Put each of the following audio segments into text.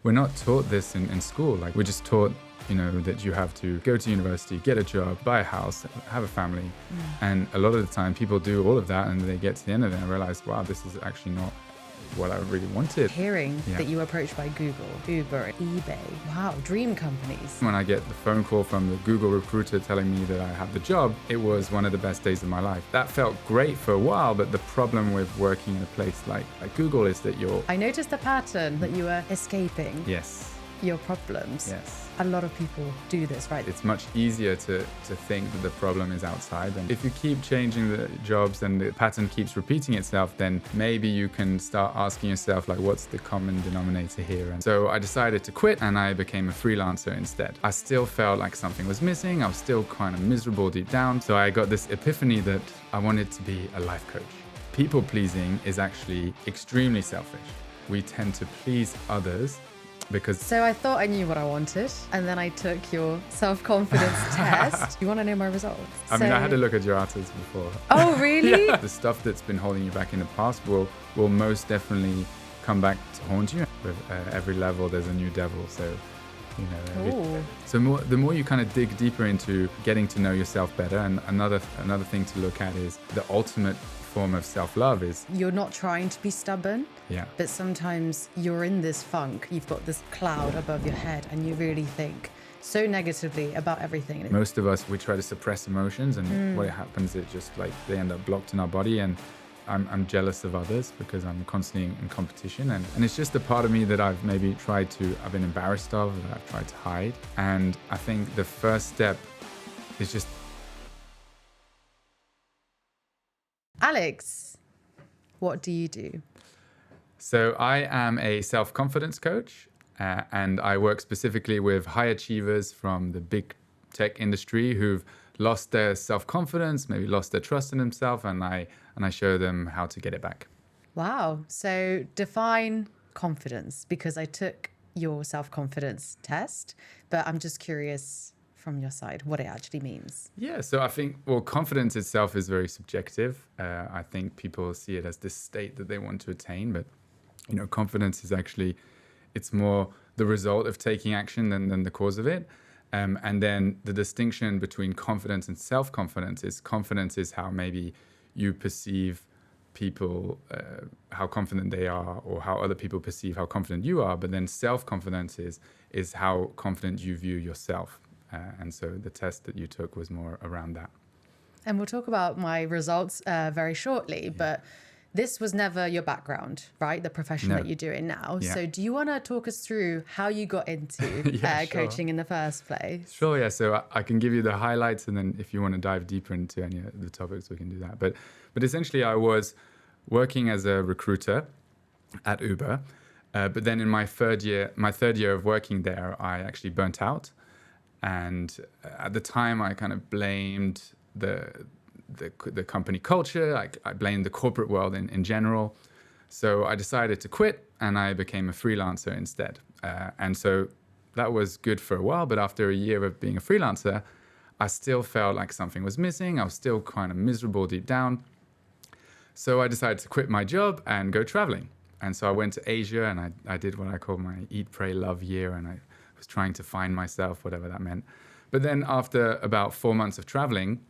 We're not taught this in school. Like, we're just taught, that you have to go to university, get a job, buy a house, have a family. And a lot of the time people do all of that and they get to the end of it and realize, wow, this is actually not what I really wanted. Hearing that you were approached by Google, Uber, eBay, wow, dream companies. When I get the phone call from the Google recruiter telling me that I have the job, it was one of the best days of my life. That felt great for a while, but the problem with working in a place like Google is that I noticed a pattern that you were escaping. Yes. Your problems. Yes. A lot of people do this, right? It's much easier to think that the problem is outside. And if you keep changing the jobs and the pattern keeps repeating itself, then maybe you can start asking yourself, like, what's the common denominator here? And so I decided to quit and I became a freelancer instead. I still felt like something was missing. I was still kind of miserable deep down. So I got this epiphany that I wanted to be a life coach. People pleasing is actually extremely selfish. We tend to please others because... So I thought I knew what I wanted, and then I took your self-confidence test. You want to know my results? I mean, I had a look at your answers before. Oh, really? Yeah. The stuff that's been holding you back in the past will most definitely come back to haunt you. With every level, there's a new devil. So, the more you kind of dig deeper into getting to know yourself better, and another thing to look at is the ultimate form of self-love is you're not trying to be stubborn, but sometimes you're in this funk. You've got this cloud above your head and you really think so negatively about everything. Most of us, we try to suppress emotions, and what happens is just like they end up blocked in our body. And I'm jealous of others because I'm constantly in competition, and it's just a part of me that I've been embarrassed of, that I've tried to hide. And I think the first step is just... Alex, what do you do? So I am a self-confidence coach, and I work specifically with high achievers from the big tech industry who've lost their self-confidence, maybe lost their trust in themselves, and I show them how to get it back. Wow. So define confidence, because I took your self-confidence test, but I'm just curious from your side what it actually means. Yeah, so I think, confidence itself is very subjective. I think people see it as this state that they want to attain, but confidence is actually, it's more the result of taking action than the cause of it. And then the distinction between confidence and self-confidence is how maybe you perceive people, how confident they are, or how other people perceive how confident you are. But then self-confidence is how confident you view yourself. And so the test that you took was more around that. And we'll talk about my results very shortly, but this was never your background, right? The profession that you're doing now. Yeah. So do you want to talk us through how you got into coaching in the first place? Sure, yeah. So I can give you the highlights, and then if you want to dive deeper into any of the topics, we can do that. But essentially, I was working as a recruiter at Uber. But then in my third year of working there, I actually burnt out. And at the time, I kind of blamed the company culture. I blamed the corporate world in general. So I decided to quit, and I became a freelancer instead. And so that was good for a while. But after a year of being a freelancer, I still felt like something was missing. I was still kind of miserable deep down. So I decided to quit my job and go traveling. And so I went to Asia, and I did what I call my Eat, Pray, Love year. And I was trying to find myself, whatever that meant. But then after about 4 months of traveling,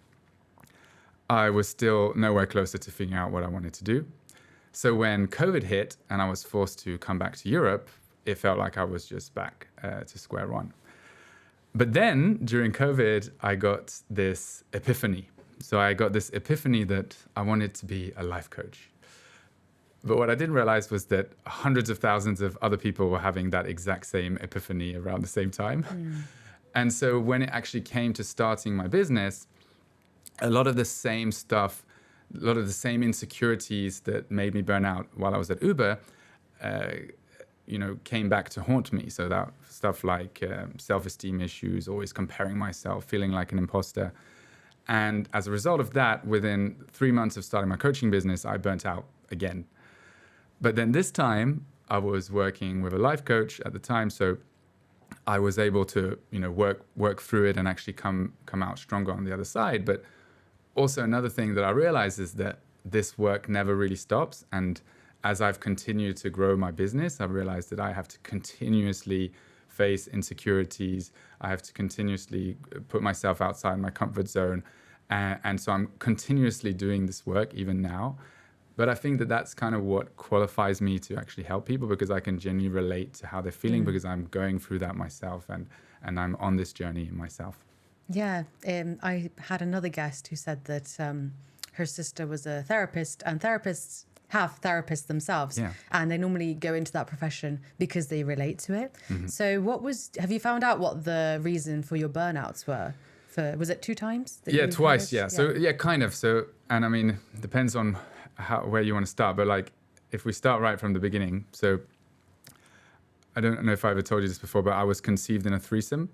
I was still nowhere closer to figuring out what I wanted to do. So when COVID hit and I was forced to come back to Europe, it felt like I was just back to square one. But then during COVID, I got this epiphany. So I got this epiphany that I wanted to be a life coach. But what I didn't realize was that hundreds of thousands of other people were having that exact same epiphany around the same time. And so when it actually came to starting my business, a lot of the same stuff, a lot of the same insecurities that made me burn out while I was at Uber, came back to haunt me. So that stuff like self-esteem issues, always comparing myself, feeling like an imposter. And as a result of that, within 3 months of starting my coaching business, I burnt out again. But then this time, I was working with a life coach at the time, so I was able to, work through it and actually come out stronger on the other side. But also another thing that I realized is that this work never really stops, and as I've continued to grow my business, I've realized that I have to continuously face insecurities. I have to continuously put myself outside my comfort zone. And so I'm continuously doing this work even now. But I think that that's kind of what qualifies me to actually help people, because I can genuinely relate to how they're feeling, because I'm going through that myself, and I'm on this journey myself. Yeah. I had another guest who said that her sister was a therapist, and therapists have therapists themselves. Yeah. And they normally go into that profession because they relate to it. So have you found out what the reason for your burnouts were? Was it 2 times? Yeah, twice. Yeah. So yeah, kind of. So, and I mean, depends on where you want to start, but like if we start right from the beginning. So I don't know if I ever told you this before, but I was conceived in a threesome.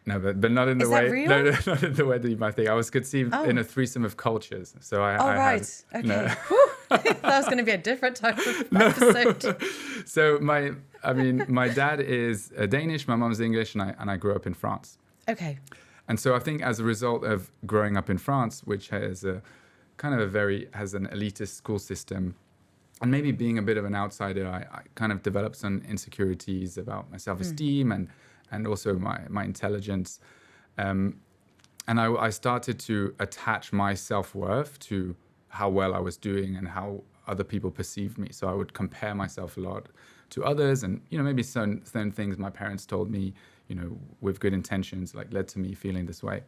No, but not in the way. Real? No, not in the way that you might think. I was conceived in a threesome of cultures. So I right. Had, okay. No. That was going to be a different type of episode. So my dad is Danish, my mom's English, and I grew up in France. Okay. And so I think as a result of growing up in France, which has has an elitist school system, and maybe being a bit of an outsider, I kind of developed some insecurities about my self-esteem and also my intelligence. And I started to attach my self-worth to how well I was doing and how other people perceived me. So I would compare myself a lot to others, and maybe certain things my parents told me, with good intentions, like led to me feeling this way.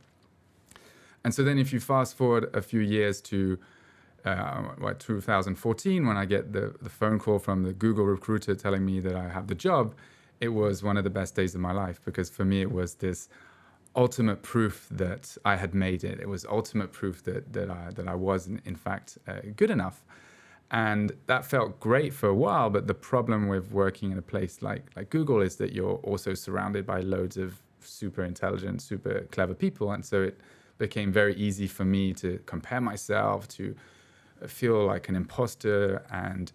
And so then if you fast forward a few years to 2014, when I get the phone call from the Google recruiter telling me that I have the job, it was one of the best days of my life, because for me it was this ultimate proof that I had made it. It was ultimate proof that I was in fact good enough. And that felt great for a while, but the problem with working in a place like Google is that you're also surrounded by loads of super intelligent, super clever people. And so it became very easy for me to compare myself, to feel like an imposter. And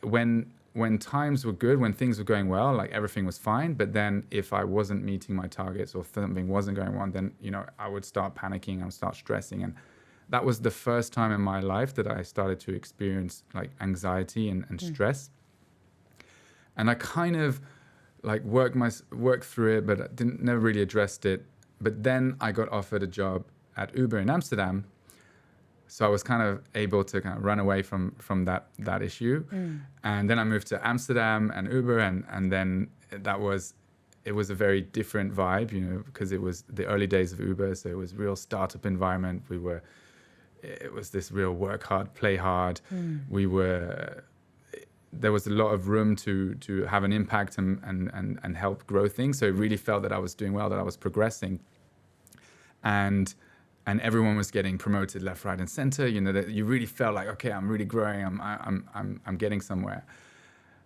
when times were good, when things were going well, like everything was fine. But then if I wasn't meeting my targets or something wasn't going on, then, I would start panicking, I would start stressing. And that was the first time in my life that I started to experience like anxiety and stress. And I kind of like worked through it, but I never really addressed it. But then I got offered a job at Uber in Amsterdam. So I was kind of able to kind of run away from that issue. And then I moved to Amsterdam and Uber, and then it was a very different vibe, because it was the early days of Uber. So it was real startup environment. It was this real work hard, play hard. There was a lot of room to have an impact and help grow things. So it really felt that I was doing well, that I was progressing. And everyone was getting promoted left, right, and center. That you really felt like, okay, I'm really growing. I'm getting somewhere.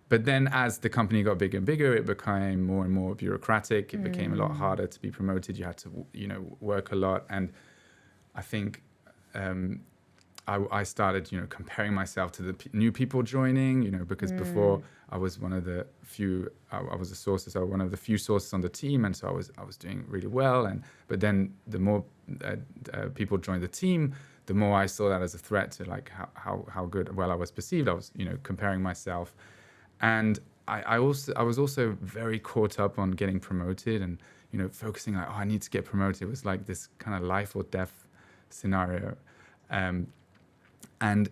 But then as the company got bigger and bigger, it became more and more bureaucratic. It became a lot harder to be promoted. You had to, work a lot. And I think I started, comparing myself to the new people joining, because before I was one of the few, I was a source, so one of the few sources on the team, and so I was doing really well. But then the more people joined the team, the more I saw that as a threat to like how well I was perceived. I was, comparing myself, and I was also very caught up on getting promoted and, focusing like, I need to get promoted. It was like this kind of life or death scenario. And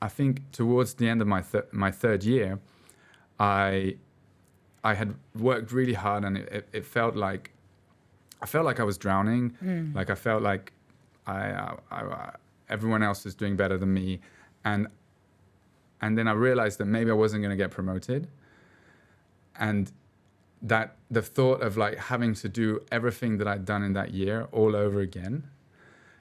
I think towards the end of my third year, I had worked really hard, and it felt like I was drowning. Like I felt like everyone else was doing better than me, and then I realized that maybe I wasn't going to get promoted, and that the thought of like having to do everything that I'd done in that year all over again,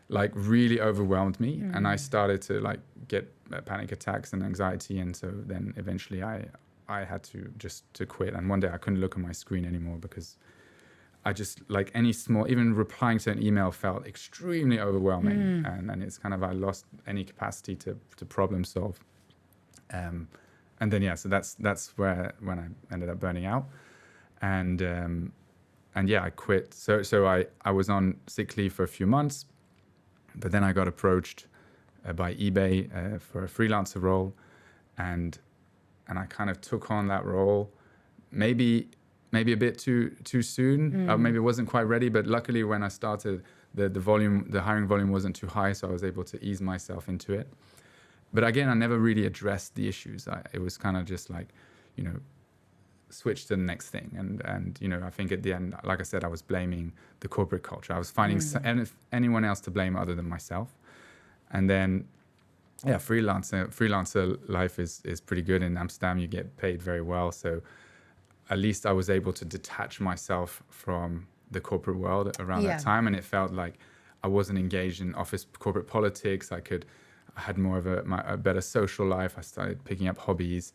like really overwhelmed me. And I started to like get panic attacks and anxiety. And so then eventually I had to quit. And one day I couldn't look at my screen anymore, because I just like even replying to an email felt extremely overwhelming. And it's kind of, I lost any capacity to problem solve. And then, so that's when I ended up burning out. And I quit. So I was on sick leave for a few months. But then I got approached by eBay for a freelancer role. and I kind of took on that role, maybe a bit too soon. Maybe it wasn't quite ready, but luckily when I started, the hiring volume wasn't too high, so I was able to ease myself into it. But again, I never really addressed the issues. It was kind of just like, switch to the next thing. And I think at the end, like I said, I was blaming the corporate culture. I was finding anyone else to blame other than myself. And then, yeah, freelancer life is pretty good. In Amsterdam, you get paid very well. So at least I was able to detach myself from the corporate world around that time. And it felt like I wasn't engaged in office corporate politics. I had more of a better social life. I started picking up hobbies.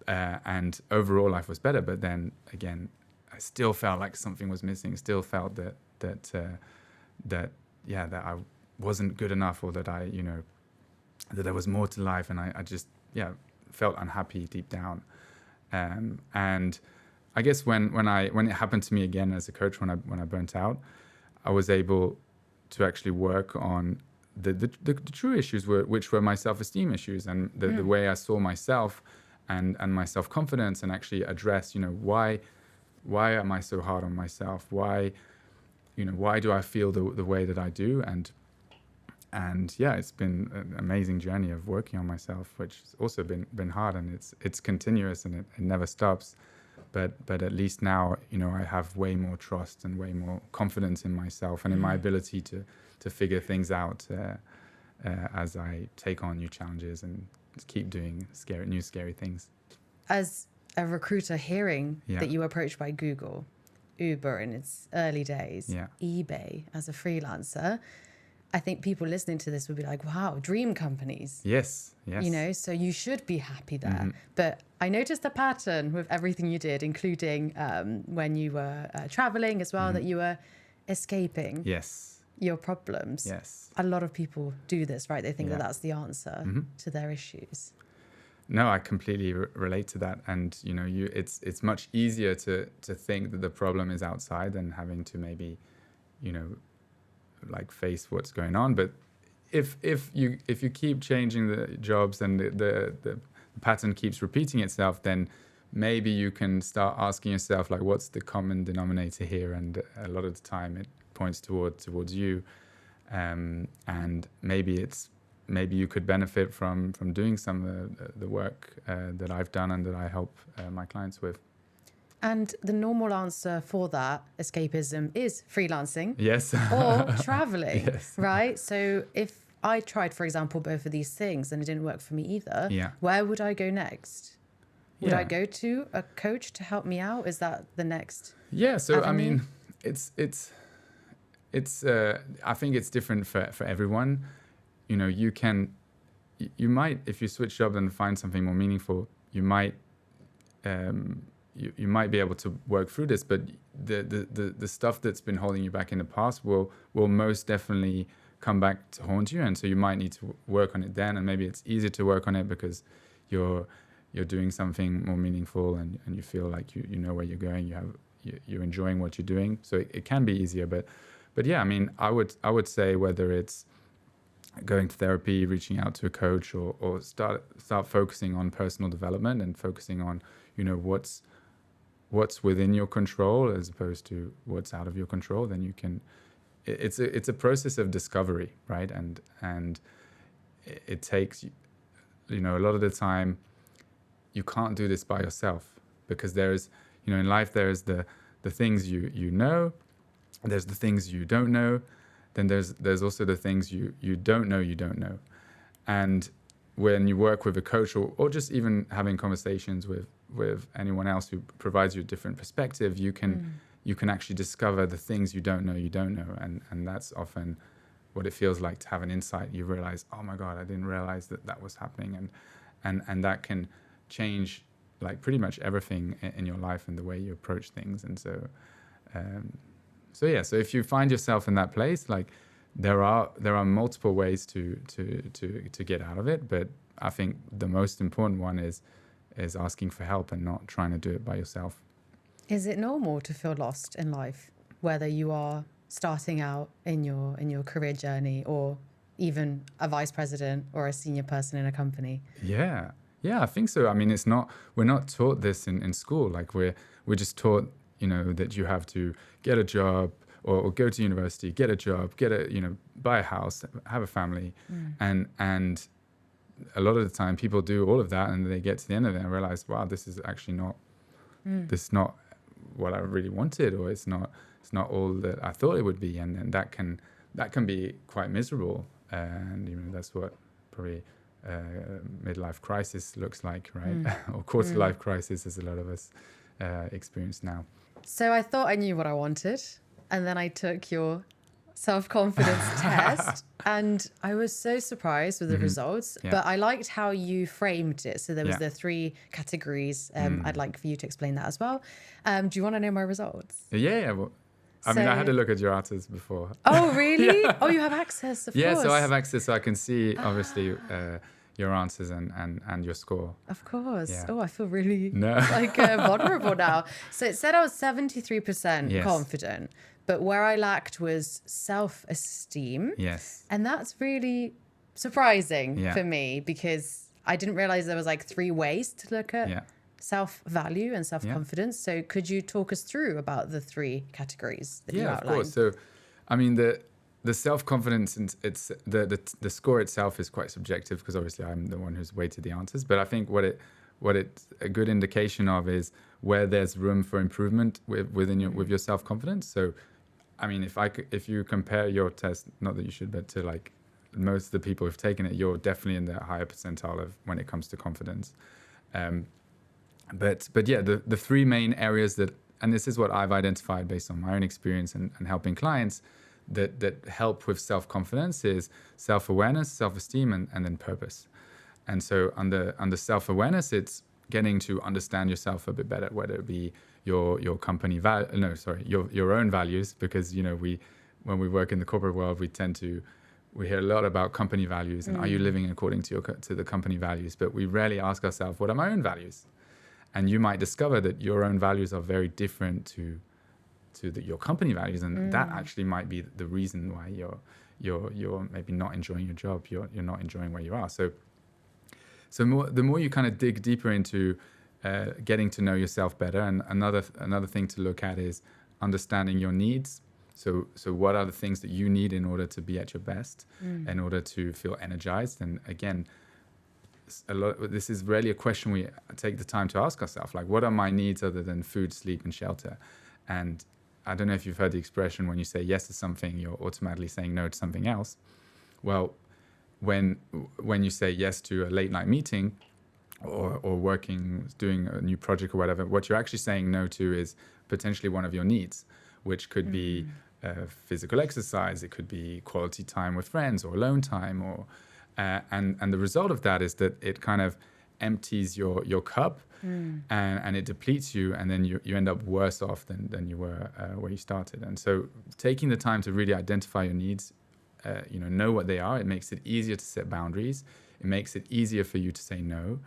And overall life was better, but then again, I still felt like something was missing. Still felt that I wasn't good enough, or that that there was more to life, and I just felt unhappy deep down. And I guess when it happened to me again as a coach, when I burnt out, I was able to actually work on the true issues, which were my self-esteem issues, and the way I saw myself. And my self-confidence, and actually address, why am I so hard on myself? Why do I feel the way that I do? And it's been an amazing journey of working on myself, which has also been hard, and it's continuous, and it never stops. But at least now, I have way more trust and way more confidence in myself and in my ability to figure things out as I take on new challenges and keep doing new scary things. As a recruiter, hearing that you were approached by Google, Uber in its early days, eBay as a freelancer, I think people listening to this would be like, wow, dream companies. Yes. So you should be happy there. But I noticed a pattern with everything you did, including when you were traveling as well, that you were escaping your problems. Yes. A lot of people do this, right? They think that that's the answer to their issues. No, I completely relate to that. And, it's much easier to think that the problem is outside than having to maybe, face what's going on. But if you keep changing the jobs and the pattern keeps repeating itself, then maybe you can start asking yourself, like, what's the common denominator here? And a lot of the time it points towards you. And maybe you could benefit from doing some of the work that I've done and that I help my clients with. And the normal answer for that escapism is freelancing. Yes. Or traveling. Yes. Right? So if I tried, for example, both of these things and it didn't work for me either, where would I go next? Would I go to a coach to help me out? Is that the next So avenue? I mean, it's I think it's different for everyone. You might, if you switch jobs and find something more meaningful, you might you might be able to work through this, but the stuff that's been holding you back in the past will most definitely come back to haunt you, and so you might need to work on it then. And maybe it's easier to work on it because you're doing something more meaningful, and you feel like you know where you're going. You're enjoying what you're doing, so it can be easier. But yeah, I mean, I would say whether it's going to therapy, reaching out to a coach, or start focusing on personal development and focusing on what's within your control as opposed to what's out of your control, then you can. It's a process of discovery, right? And it takes, a lot of the time you can't do this by yourself, because there's, in life there's the things you know, there's the things you don't know, then there's also the things you don't know. And when you work with a coach or just even having conversations with anyone else who provides you a different perspective, you can actually discover the things you don't know. And that's often what it feels like to have an insight. You realize, oh my God, I didn't realize that was happening. And that can change like pretty much everything in your life and the way you approach things. And so if you find yourself in that place, like there are multiple ways to get out of it. But I think the most important one is asking for help and not trying to do it by yourself. Is it normal to feel lost in life, whether you are starting out in your career journey or even a vice president or a senior person in a company? Yeah, Yeah, I think so. I mean, we're not taught this in school. Like we're just taught, that you have to get a job or go to university, get a job, buy a house, have a family. And a lot of the time people do all of that and they get to the end of it and realize, wow, this is actually this is not what I really wanted, or it's not all that I thought it would be. And that can be quite miserable. And, that's what probably midlife crisis looks like, right? Or quarter life crisis, as a lot of us experience now. So I thought I knew what I wanted, and then I took your self-confidence test, and I was so surprised with the results. Yeah. But I liked how you framed it. So there was the 3 categories. I'd like for you to explain that as well. Do you want to know my results? Yeah. Well, I mean, I had a look at your answers before. Oh, really? Oh, you have access, of course. Yeah, so I have access, so I can see, obviously, your answers and your score. Of course. Yeah. Oh, I feel really vulnerable now. So it said I was 73% confident, but where I lacked was self-esteem. Yes. And that's really surprising for me, because I didn't realize there was 3 ways to look at self-value and self-confidence. So could you talk us through about the 3 categories that you outlined? Yeah, of course. So, I mean, the self-confidence, it's the score itself is quite subjective, because obviously I'm the one who's weighted the answers. But I think what it's a good indication of is where there's room for improvement with your self-confidence. So, I mean, if you compare your test, not that you should, but to most of the people who've taken it, you're definitely in the higher percentile of when it comes to confidence. But yeah, the 3 main areas and this is what I've identified based on my own experience and helping clients that help with self-confidence is self-awareness, self-esteem, and then purpose. And so under self-awareness, it's getting to understand yourself a bit better, whether it be your company your own values, because when we work in the corporate world, we hear a lot about company values and are you living according to the company values, but we rarely ask ourselves, what are my own values? And you might discover that your own values are very different to your company values, and that actually might be the reason why you're maybe not enjoying your job, you're not enjoying where you are. So the more you kind of dig deeper into getting to know yourself better, and another thing to look at is understanding your needs. So what are the things that you need in order to be at your best, in order to feel energized? And again, this is rarely a question we take the time to ask ourselves, like, what are my needs other than food, sleep, and shelter? And I don't know if you've heard the expression, when you say yes to something, you're automatically saying no to something else. Well, when you say yes to a late night meeting or doing a new project or whatever, what you're actually saying no to is potentially one of your needs, which could be physical exercise, it could be quality time with friends or alone time, or and the result of that is that it kind of empties your cup and it depletes you, and then you end up worse off than you were where you started. And so taking the time to really identify your needs, know what they are, it makes it easier to set boundaries, it makes it easier for you to say no,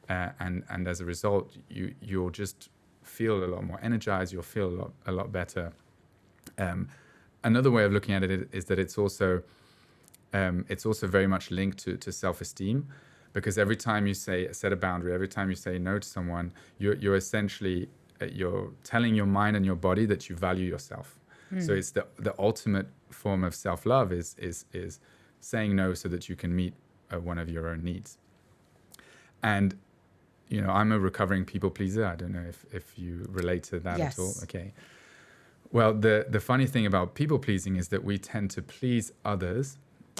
and as a result you'll just feel a lot more energized, you'll feel a lot better. Another way of looking at it is that it's also very much linked to self-esteem, because every time you set a boundary, every time you say no to someone, you're essentially you're telling your mind and your body that you value yourself. So it's the ultimate form of self-love is saying no so that you can meet one of your own needs. And I'm a recovering people pleaser. I don't know if you relate to that at all. Okay. Well, the funny thing about people pleasing is that we tend to please others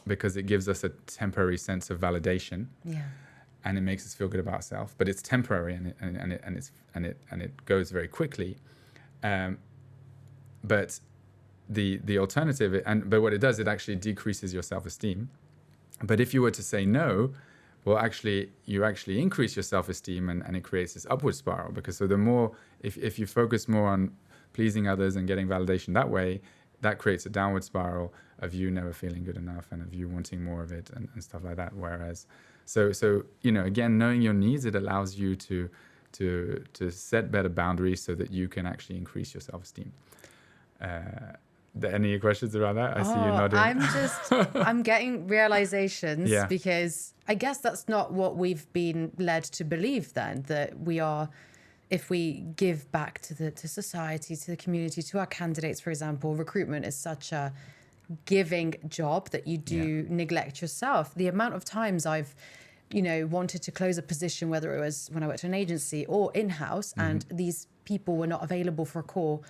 because it gives us a temporary sense of validation, and it makes us feel good about ourselves. But it's temporary, and it goes very quickly. But the alternative, but what it does, it actually decreases your self-esteem. But if you were to say no, well, actually, you actually increase your self-esteem, and it creates this upward spiral. Because so the more, if you focus more on pleasing others and getting validation that way, that creates a downward spiral of you never feeling good enough and of you wanting more of it and stuff like that. Whereas, so again, knowing your needs, it allows you to set better boundaries so that you can actually increase your self-esteem. Any questions around that? I see you nodding. I'm getting realizations Yeah. because I guess that's not what we've been led to believe then, that we are, if we give back to society, to the community, to our candidates, for example, recruitment is such a giving job that you do neglect yourself. The amount of times I've, wanted to close a position, whether it was when I worked at an agency or in-house, and these people were not available for a call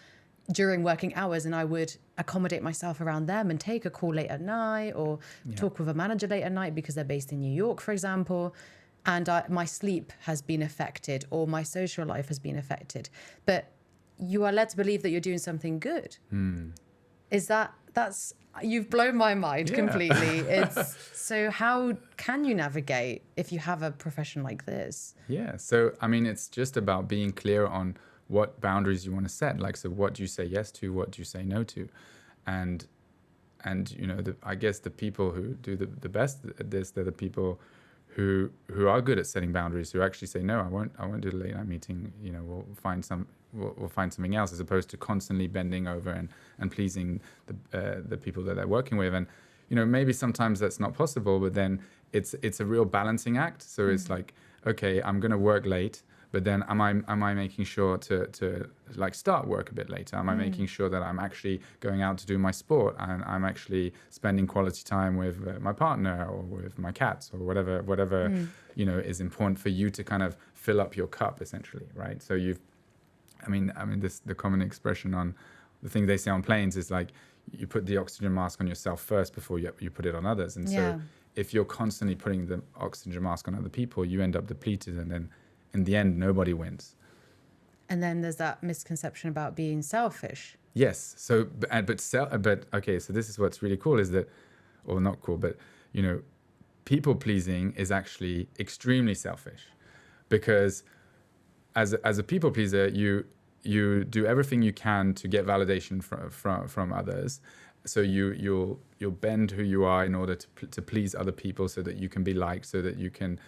during working hours, and I would accommodate myself around them and take a call late at night or talk with a manager late at night because they're based in New York, for example. And my sleep has been affected or my social life has been affected. But you are led to believe that you're doing something good. Is that's you've blown my mind completely. So how can you navigate if you have a profession like this? Yeah. So, I mean, it's just about being clear on what boundaries you want to set. Like, so what do you say yes to? What do you say no to? And I guess the people who do the best at this, they're the people who are good at setting boundaries, who actually say, no, I won't do the late night meeting. We'll find something else, as opposed to constantly bending over and pleasing the people that they're working with. And maybe sometimes that's not possible, but then it's a real balancing act. So it's like, okay, I'm going to work late, but then am I making sure to like start work a bit later? Am I making sure that I'm actually going out to do my sport and I'm actually spending quality time with my partner or with my cats or whatever is important for you to kind of fill up your cup, essentially, right? So the common expression on the thing they say on planes is like, you put the oxygen mask on yourself first before you put it on others. And so if you're constantly putting the oxygen mask on other people, you end up depleted, and then in the end, nobody wins. And then there's that misconception about being selfish. Yes. So, but okay. So this is what's really cool is that, or not cool, but people pleasing is actually extremely selfish, because as a people pleaser, you do everything you can to get validation from others. So you'll bend who you are in order to please other people, so that you can be liked, so that you can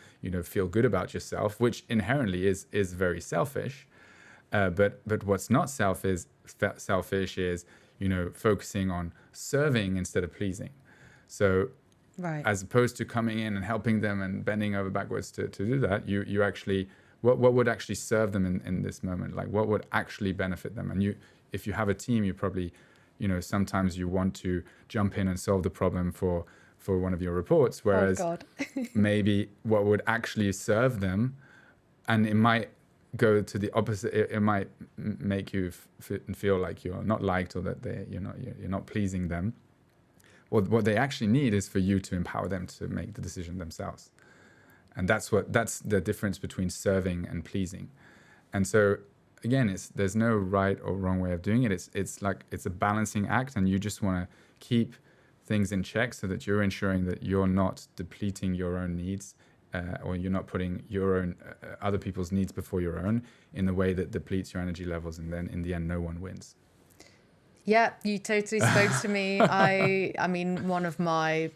feel good about yourself, which inherently is very selfish. But what's not selfish is focusing on serving instead of pleasing. So as opposed to coming in and helping them and bending over backwards to do that, you actually what would actually serve them in this moment, like what would actually benefit them. And if you have a team, you probably sometimes you want to jump in and solve the problem for one of your reports, whereas maybe what would actually serve them, and it might go to the opposite. It might make you feel like you're not liked, or that you're not pleasing them. What they actually need is for you to empower them to make the decision themselves, and that's the difference between serving and pleasing. And so again, there's no right or wrong way of doing it. It's a balancing act, and you just want to keep things in check so that you're ensuring that you're not depleting your own needs, or you're not putting your own other people's needs before your own in a way that depletes your energy levels, and then in the end, no one wins. Yeah, you totally spoke to me. I mean, one of my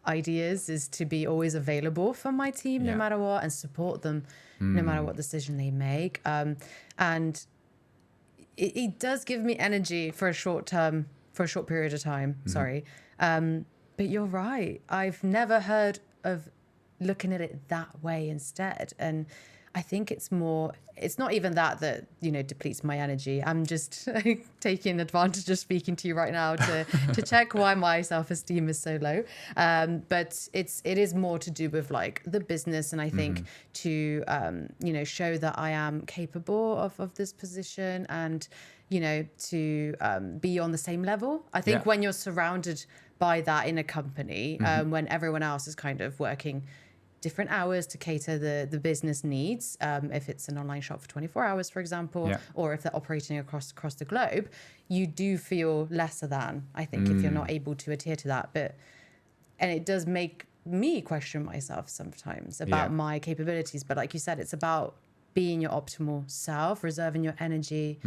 ideas is to be always available for my team, no matter what, and support them no matter what decision they make. And it does give me energy for a short period of time. Sorry. But you're right. I've never heard of looking at it that way instead. And I think it's not even that depletes my energy. I'm just taking advantage of speaking to you right now to check why my self-esteem is so low. But it is more to do with like the business. And I think to, show that I am capable of this position, and, to be on the same level. I think when you're surrounded by that in a company, when everyone else is kind of working different hours to cater the business needs, if it's an online shop for 24 hours, for example, or if they're operating across the globe, you do feel lesser than, I think, if you're not able to adhere to that. And it does make me question myself sometimes about my capabilities. But like you said, it's about being your optimal self, reserving your energy,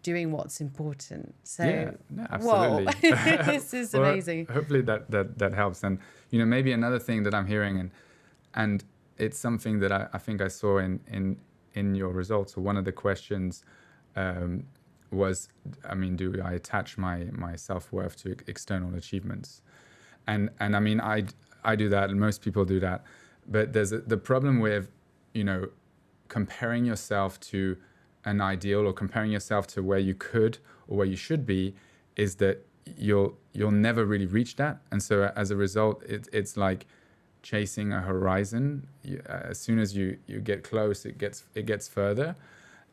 doing what's important. So, absolutely. Whoa, this is amazing. Hopefully that helps. And, maybe another thing that I'm hearing, and it's something that I think I saw in your results, or one of the questions was, I mean, do I attach my self-worth to external achievements? And I mean, I do that, and most people do that. But there's the problem with, comparing yourself to an ideal or comparing yourself to where you could or where you should be, is that you'll never really reach that. And so as a result, it's like chasing a horizon. As soon as you get close, it gets further.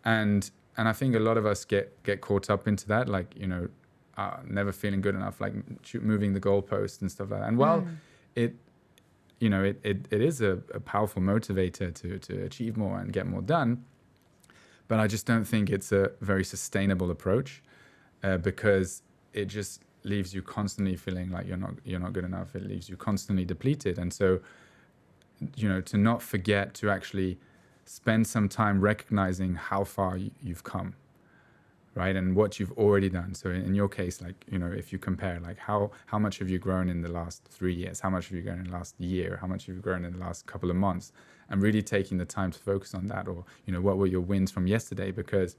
And I think a lot of us get caught up into that, like, never feeling good enough, like moving the goalpost and stuff like that. And while it is a powerful motivator to achieve more and get more done, but I just don't think it's a very sustainable approach, because it just leaves you constantly feeling like you're not good enough. It leaves you constantly depleted. And so, to not forget to actually spend some time recognizing how far you've come, right? And what you've already done. So in your case, like, if you compare, like, how much have you grown in the last 3 years? How much have you grown in the last year? How much have you grown in the last couple of months? And really taking the time to focus on that, or, what were your wins from yesterday? Because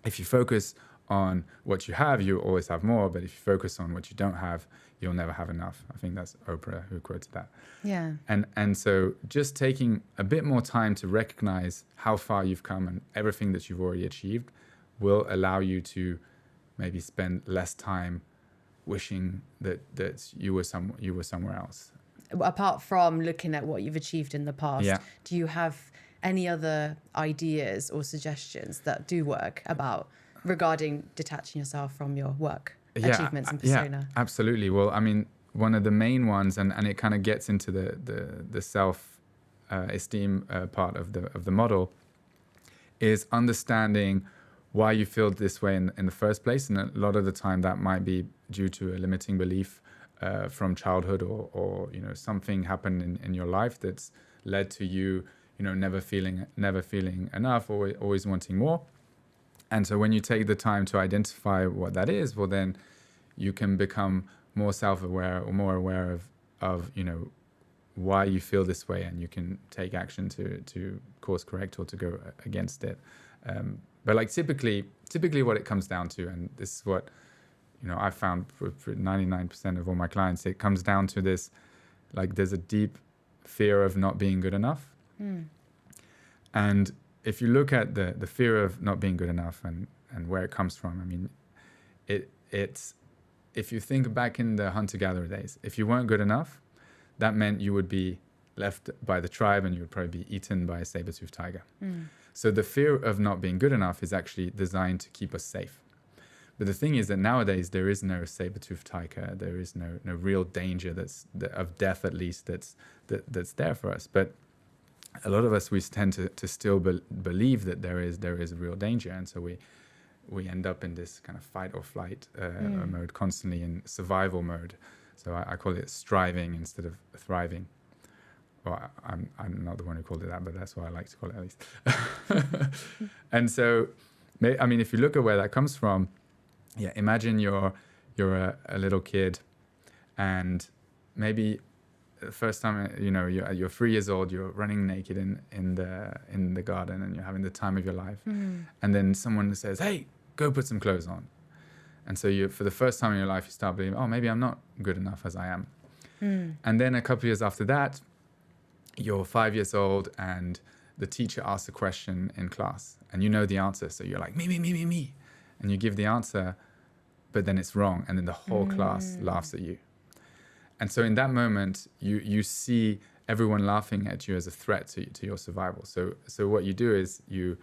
if you focus on what you have, you always have more. But if you focus on what you don't have, you'll never have enough. I think that's Oprah who quoted that. Yeah. And so just taking a bit more time to recognize how far you've come and everything that you've already achieved will allow you to maybe spend less time wishing that you were somewhere else. Apart from looking at what you've achieved in the past, do you have any other ideas or suggestions that do work regarding detaching yourself from your work achievements and persona? Yeah, absolutely. Well, I mean, one of the main ones, and it kind of gets into the self esteem part of the model, is understanding why you feel this way in the first place. And a lot of the time that might be due to a limiting belief from childhood, or something happened in your life that's led to you never feeling enough, or always wanting more. And so when you take the time to identify what that is, well, then you can become more self-aware or more aware of why you feel this way, and you can take action to course correct or to go against it. But like typically what it comes down to, and this is what I found for 99% of all my clients, it comes down to this, like, there's a deep fear of not being good enough. And if you look at the fear of not being good enough and where it comes from, I mean, it's if you think back in the hunter-gatherer days, if you weren't good enough, that meant you would be left by the tribe and you would probably be eaten by a saber-toothed tiger. So the fear of not being good enough is actually designed to keep us safe. But the thing is that nowadays there is no saber-toothed tiger, there is no real danger of death, at least, that's there for us. But a lot of us, we tend to still believe that there is a real danger, and so we end up in this kind of fight or flight mode, constantly in survival mode. So I call it striving instead of thriving. Well, I'm not the one who called it that, but that's what I like to call it, at least. And so, I mean, if you look at where that comes from, imagine you're a little kid, and maybe the first time you're 3 years old, you're running naked in the garden, and you're having the time of your life. And then someone says, "Hey, go put some clothes on." And so for the first time in your life, you start believing, "Oh, maybe I'm not good enough as I am." And then a couple of years after that, you're 5 years old, and the teacher asks a question in class, and you know the answer, so you're like, me, and you give the answer, but then it's wrong, and then the whole class laughs at you. And so in that moment, you see everyone laughing at you as a threat to your survival. So what you do is you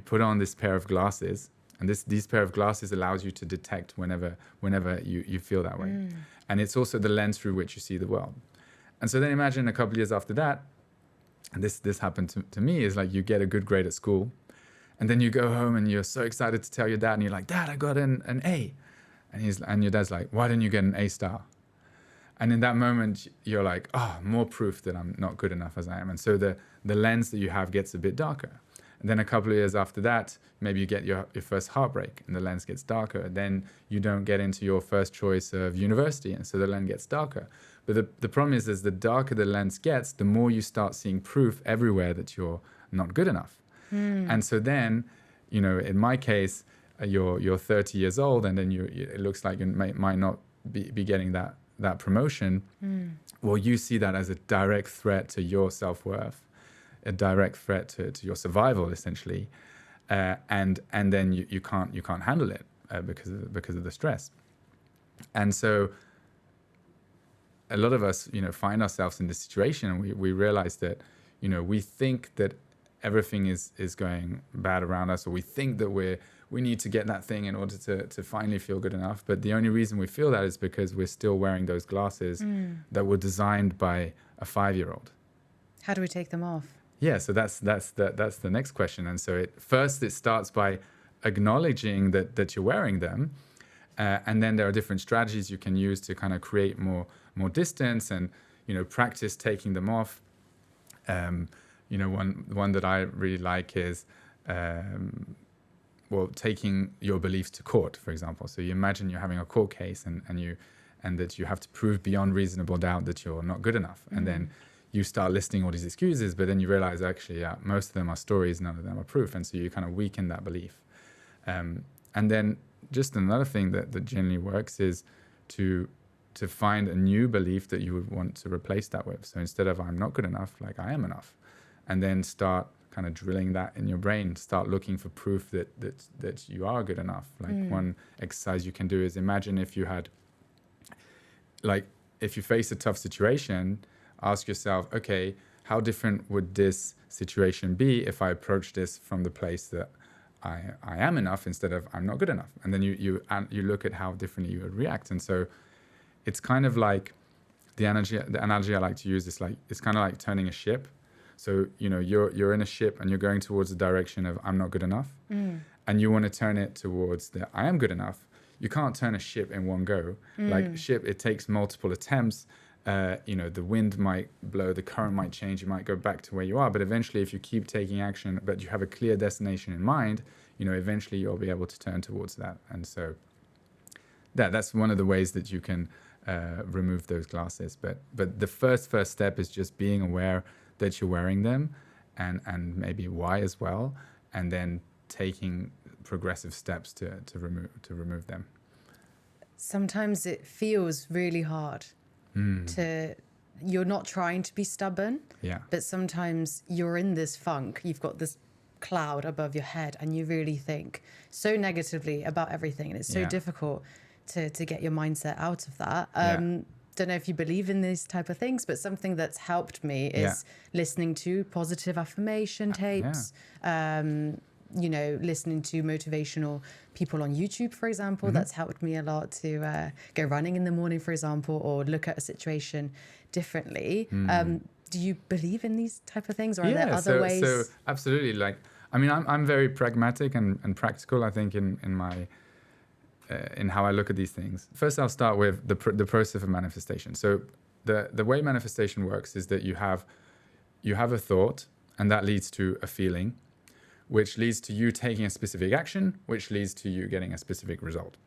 put on this pair of glasses, and these pair of glasses allows you to detect whenever you feel that way. And it's also the lens through which you see the world. And so then imagine a couple of years after that, and this happened to me, is like you get a good grade at school, and then you go home and you're so excited to tell your dad, and you're like, "Dad, I got an A." And your dad's like, "Why didn't you get an A star?" And in that moment, you're like, "Oh, more proof that I'm not good enough as I am." And so the lens that you have gets a bit darker. And then a couple of years after that, maybe you get your first heartbreak, and the lens gets darker. Then you don't get into your first choice of university, and so the lens gets darker. But the problem is the darker the lens gets, the more you start seeing proof everywhere that you're not good enough. And so then, in my case, you're 30 years old, and then it looks like you might not be getting that promotion. Well, you see that as a direct threat to your self-worth, a direct threat to your survival, essentially, and then you can't handle it because of the stress. And so a lot of us, find ourselves in this situation, and we realize that, we think that everything is going bad around us, or we think that we need to get that thing in order to finally feel good enough. But the only reason we feel that is because we're still wearing those glasses that were designed by a 5-year-old. How do we take them off? Yeah, so that's the next question. And so it starts by acknowledging that you're wearing them, and then there are different strategies you can use to kind of create more distance and practice taking them off. One that I really like is taking your beliefs to court, for example. So you imagine you're having a court case, and that you have to prove beyond reasonable doubt that you're not good enough, and then you start listing all these excuses, but then you realize actually, most of them are stories, none of them are proof, and so you kind of weaken that belief. And then just another thing that generally works is to find a new belief that you would want to replace that with. So instead of I'm not good enough, like I am enough, and then start kind of drilling that in your brain, start looking for proof that you are good enough. Like one exercise you can do is imagine if you face a tough situation, ask yourself, okay, how different would this situation be if I approach this from the place that I am enough instead of I'm not good enough? And then you look at how differently you would react. And so it's kind of like the analogy I like to use is like, it's kind of like turning a ship. So, you're in a ship and you're going towards the direction of I'm not good enough, and you want to turn it towards the I am good enough. You can't turn a ship in one go. Like ship, it takes multiple attempts. The wind might blow, the current might change, you might go back to where you are. But eventually, if you keep taking action, but you have a clear destination in mind, eventually you'll be able to turn towards that. And so that's one of the ways that you can remove those glasses. But the first step is just being aware that you're wearing them, and maybe why as well, and then taking progressive steps to remove them. Sometimes it feels really hard. You're not trying to be stubborn, but sometimes you're in this funk, you've got this cloud above your head, and you really think so negatively about everything, and it's so difficult to get your mindset out of that. Don't know if you believe in these type of things, but something that's helped me is listening to positive affirmation tapes, listening to motivational people on YouTube, for example. That's helped me a lot to go running in the morning, for example, or look at a situation differently. Do you believe in these type of things, or are there other ways? So absolutely. Like, I mean, I'm very pragmatic and practical, I think, in my in how I look at these things. First, I'll start with the process of manifestation. So the way manifestation works is that you have a thought, and that leads to a feeling, which leads to you taking a specific action, which leads to you getting a specific result.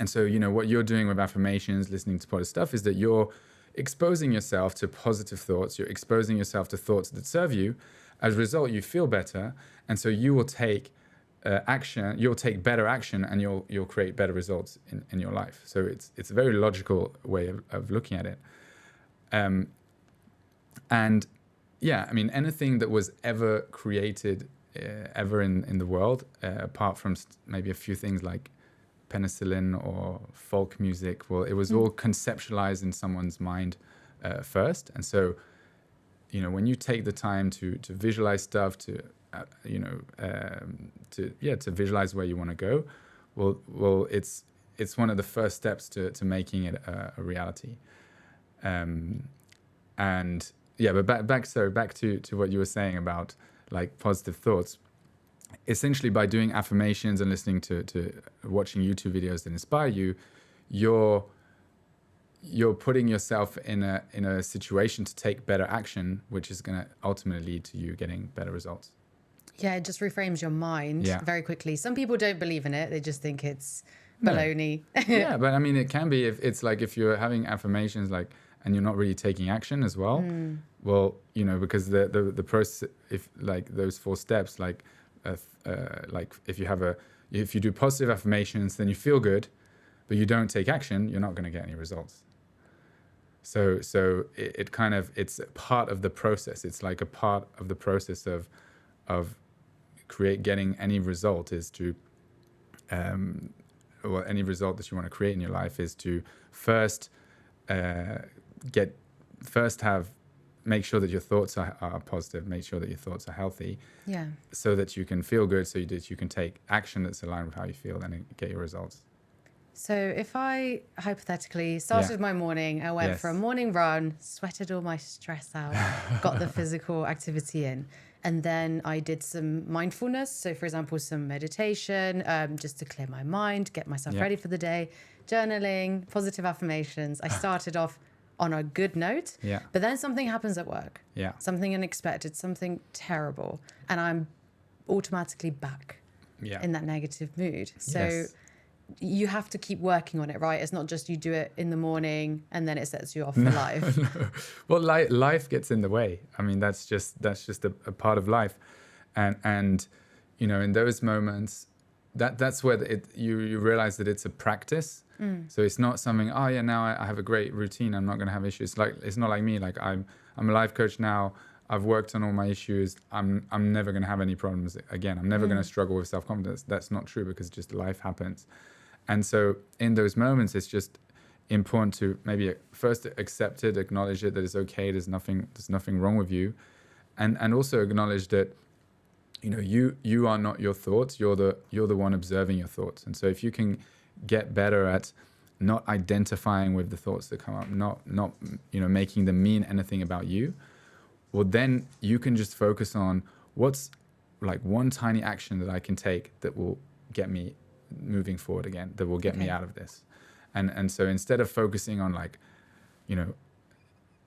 And so, what you're doing with affirmations, listening to positive stuff, is that you're exposing yourself to positive thoughts. You're exposing yourself to thoughts that serve you. As a result, you feel better. And so you will take action, you'll take better action, and you'll create better results in your life. So it's a very logical way of looking at it. And yeah, I mean, anything that was ever created ever in the world, apart from maybe a few things like penicillin or folk music, well, it was all conceptualized in someone's mind first. And so, when you take the time to visualize stuff, to visualize where you want to go, well, it's one of the first steps to making it a reality. And yeah, but back to what you were saying about like positive thoughts. Essentially, by doing affirmations and listening to watching YouTube videos that inspire you, you're putting yourself in a situation to take better action, which is going to ultimately lead to you getting better results. Yeah, it just reframes your mind very quickly. Some people don't believe in it; they just think it's baloney. Yeah, but I mean, it can be if you're having affirmations and you're not really taking action as well. Well, because the process, if like those 4 steps, like like if you do positive affirmations, then you feel good, but you don't take action, you're not going to get any results. So it kind of, it's part of the process. It's like a part of the process of getting any result is to, any result that you want to create in your life is to first make sure that your thoughts are positive, make sure that your thoughts are healthy, so that you can feel good, so that you can take action that's aligned with how you feel and get your results. So if I hypothetically started my morning, I went for a morning run, sweated all my stress out, got the physical activity in, and then I did some mindfulness. So for example, some meditation, just to clear my mind, get myself ready for the day, journaling, positive affirmations. I started off on a good note, but then something happens at work, something unexpected, something terrible, and I'm automatically back in that negative mood. So you have to keep working on it, right? It's not just you do it in the morning and then it sets you off for life. No. Well, life gets in the way. I mean, that's just a part of life, and you know, in those moments, that's where you realize that it's a practice. So it's not something, now I have a great routine, I'm not going to have issues. It's not like me. Like I'm a life coach now. I've worked on all my issues. I'm never going to have any problems again. I'm never going to struggle with self-confidence. That's not true, because just life happens. And so in those moments, it's just important to maybe first accept it, acknowledge it, that it's okay. There's nothing wrong with you, and also acknowledge that, you know, you are not your thoughts. You're the one observing your thoughts. And so if you can get better at not identifying with the thoughts that come up, not you know, making them mean anything about you, well, then you can just focus on what's like one tiny action that I can take that will get me moving forward again, that will get me out of this. And so instead of focusing on like, you know,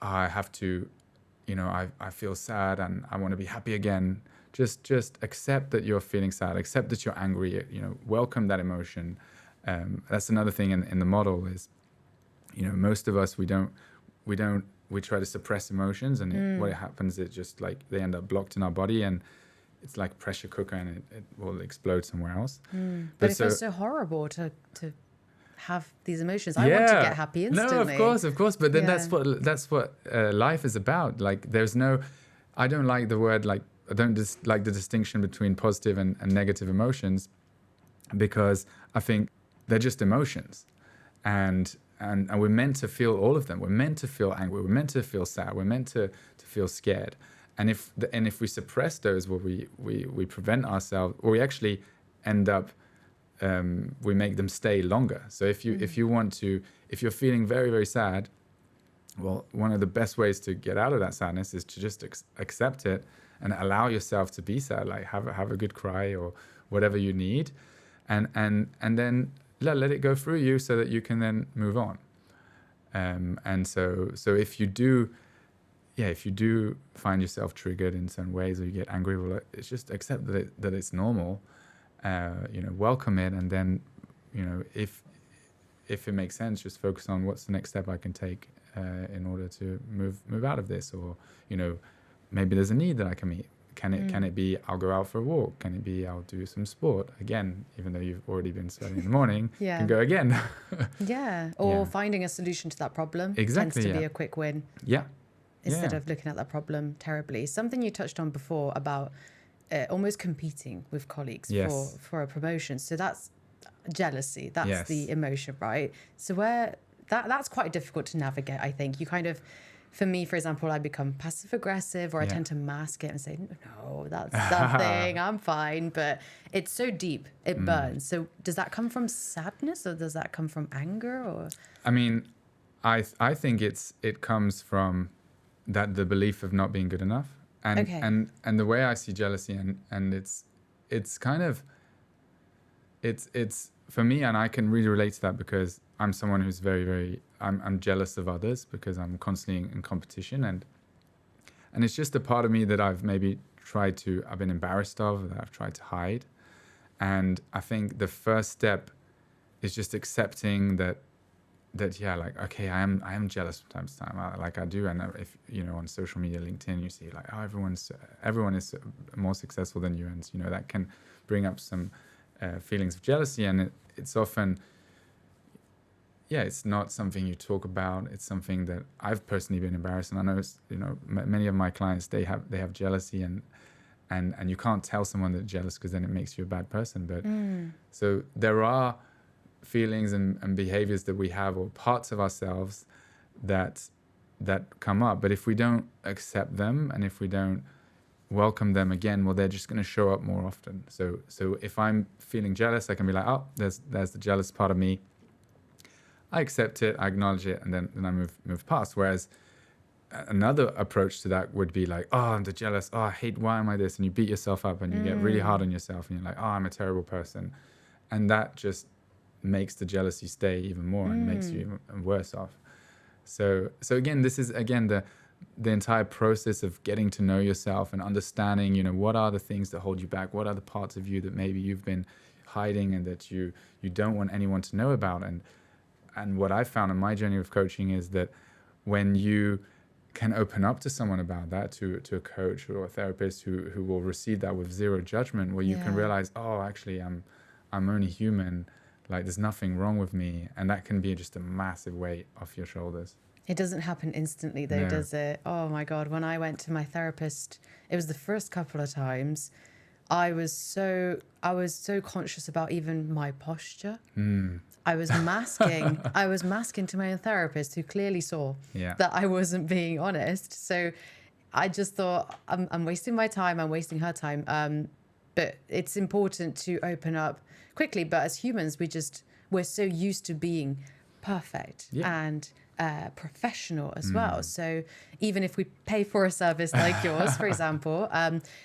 I have to, you know, I feel sad and I want to be happy again, just accept that you're feeling sad, accept that you're angry, you know, welcome that emotion. That's another thing in the model is, you know, most of us, we try to suppress emotions, and what happens is just like they end up blocked in our body, and it's like pressure cooker, and it will explode somewhere else. But it feels so horrible to have these emotions. I want to get happy instantly. No, of course. But then that's what life is about. Like I don't like the word, like I don't like the distinction between positive and negative emotions, because I think they're just emotions, and we're meant to feel all of them. We're meant to feel angry. We're meant to feel sad. We're meant to feel scared. And if we suppress those, well, we prevent ourselves, or we actually end up, we make them stay longer. So if you're feeling very, very sad, well, one of the best ways to get out of that sadness is to just accept it and allow yourself to be sad. Like have a good cry or whatever you need, and then let it go through you, so that you can then move on. And so if you do find yourself triggered in certain ways, or you get angry, well, it's just accept that it's normal, you know, welcome it, and then, you know, if it makes sense, just focus on what's the next step I can take in order to move out of this, or, you know, maybe there's a need that I can meet. Can it be I'll go out for a walk? Can it be I'll do some sport again, even though you've already been sweating in the morning? Can go again. Or finding a solution to that problem tends to be a quick win. Instead of looking at that problem terribly. Something you touched on before about almost competing with colleagues for a promotion. So that's jealousy. That's the emotion, right? So that's quite difficult to navigate, I think. You kind of, for me, for example, I become passive aggressive, or I tend to mask it and say, no, that's nothing, I'm fine. But it's so deep, it burns. So does that come from sadness, or does that come from anger? Or I mean, I think it comes from the belief of not being good enough, and the way I see jealousy, and it's kind of it's for me, and I can really relate to that, because I'm someone who's very, very, I'm jealous of others, because I'm constantly in competition, and it's just a part of me that I've been embarrassed of, that I've tried to hide. And I think the first step is just accepting that like, okay, I am jealous from time to time. I do, and if on social media, LinkedIn, you see like, oh, everyone is more successful than you, and that can bring up some feelings of jealousy, and it's often, it's not something you talk about. It's something that I've personally been embarrassed, and I know many of my clients, they have jealousy, and you can't tell someone they're jealous because then it makes you a bad person. But so there are feelings and behaviors that we have, or parts of ourselves that come up, but if we don't accept them and if we don't welcome them again, well, they're just going to show up more often. So if I'm feeling jealous, I can be like, oh, there's the jealous part of me. I accept it, I acknowledge it, and then I move past. Whereas another approach to that would be like, oh, I'm the jealous, oh, I hate, why am I this? And you beat yourself up and you get really hard on yourself, and you're like, oh, I'm a terrible person. And that just makes the jealousy stay even more and makes you even worse off. So again, this is the entire process of getting to know yourself and understanding, what are the things that hold you back? What are the parts of you that maybe you've been hiding and that you don't want anyone to know about? And what I found in my journey of coaching is that when you can open up to someone about that, to a coach or a therapist who will receive that with zero judgment, where you can realize, oh, actually, I'm only human. Like, there's nothing wrong with me. And that can be just a massive weight off your shoulders. It doesn't happen instantly though, does it? Oh my God. When I went to my therapist, it was the first couple of times, I was so conscious about even my posture. I was masking to my own therapist, who clearly saw that I wasn't being honest. So I just thought, I'm wasting my time. I'm wasting her time. But it's important to open up quickly. But as humans, we're so used to being perfect and professional as well. So even if we pay for a service like yours, for example,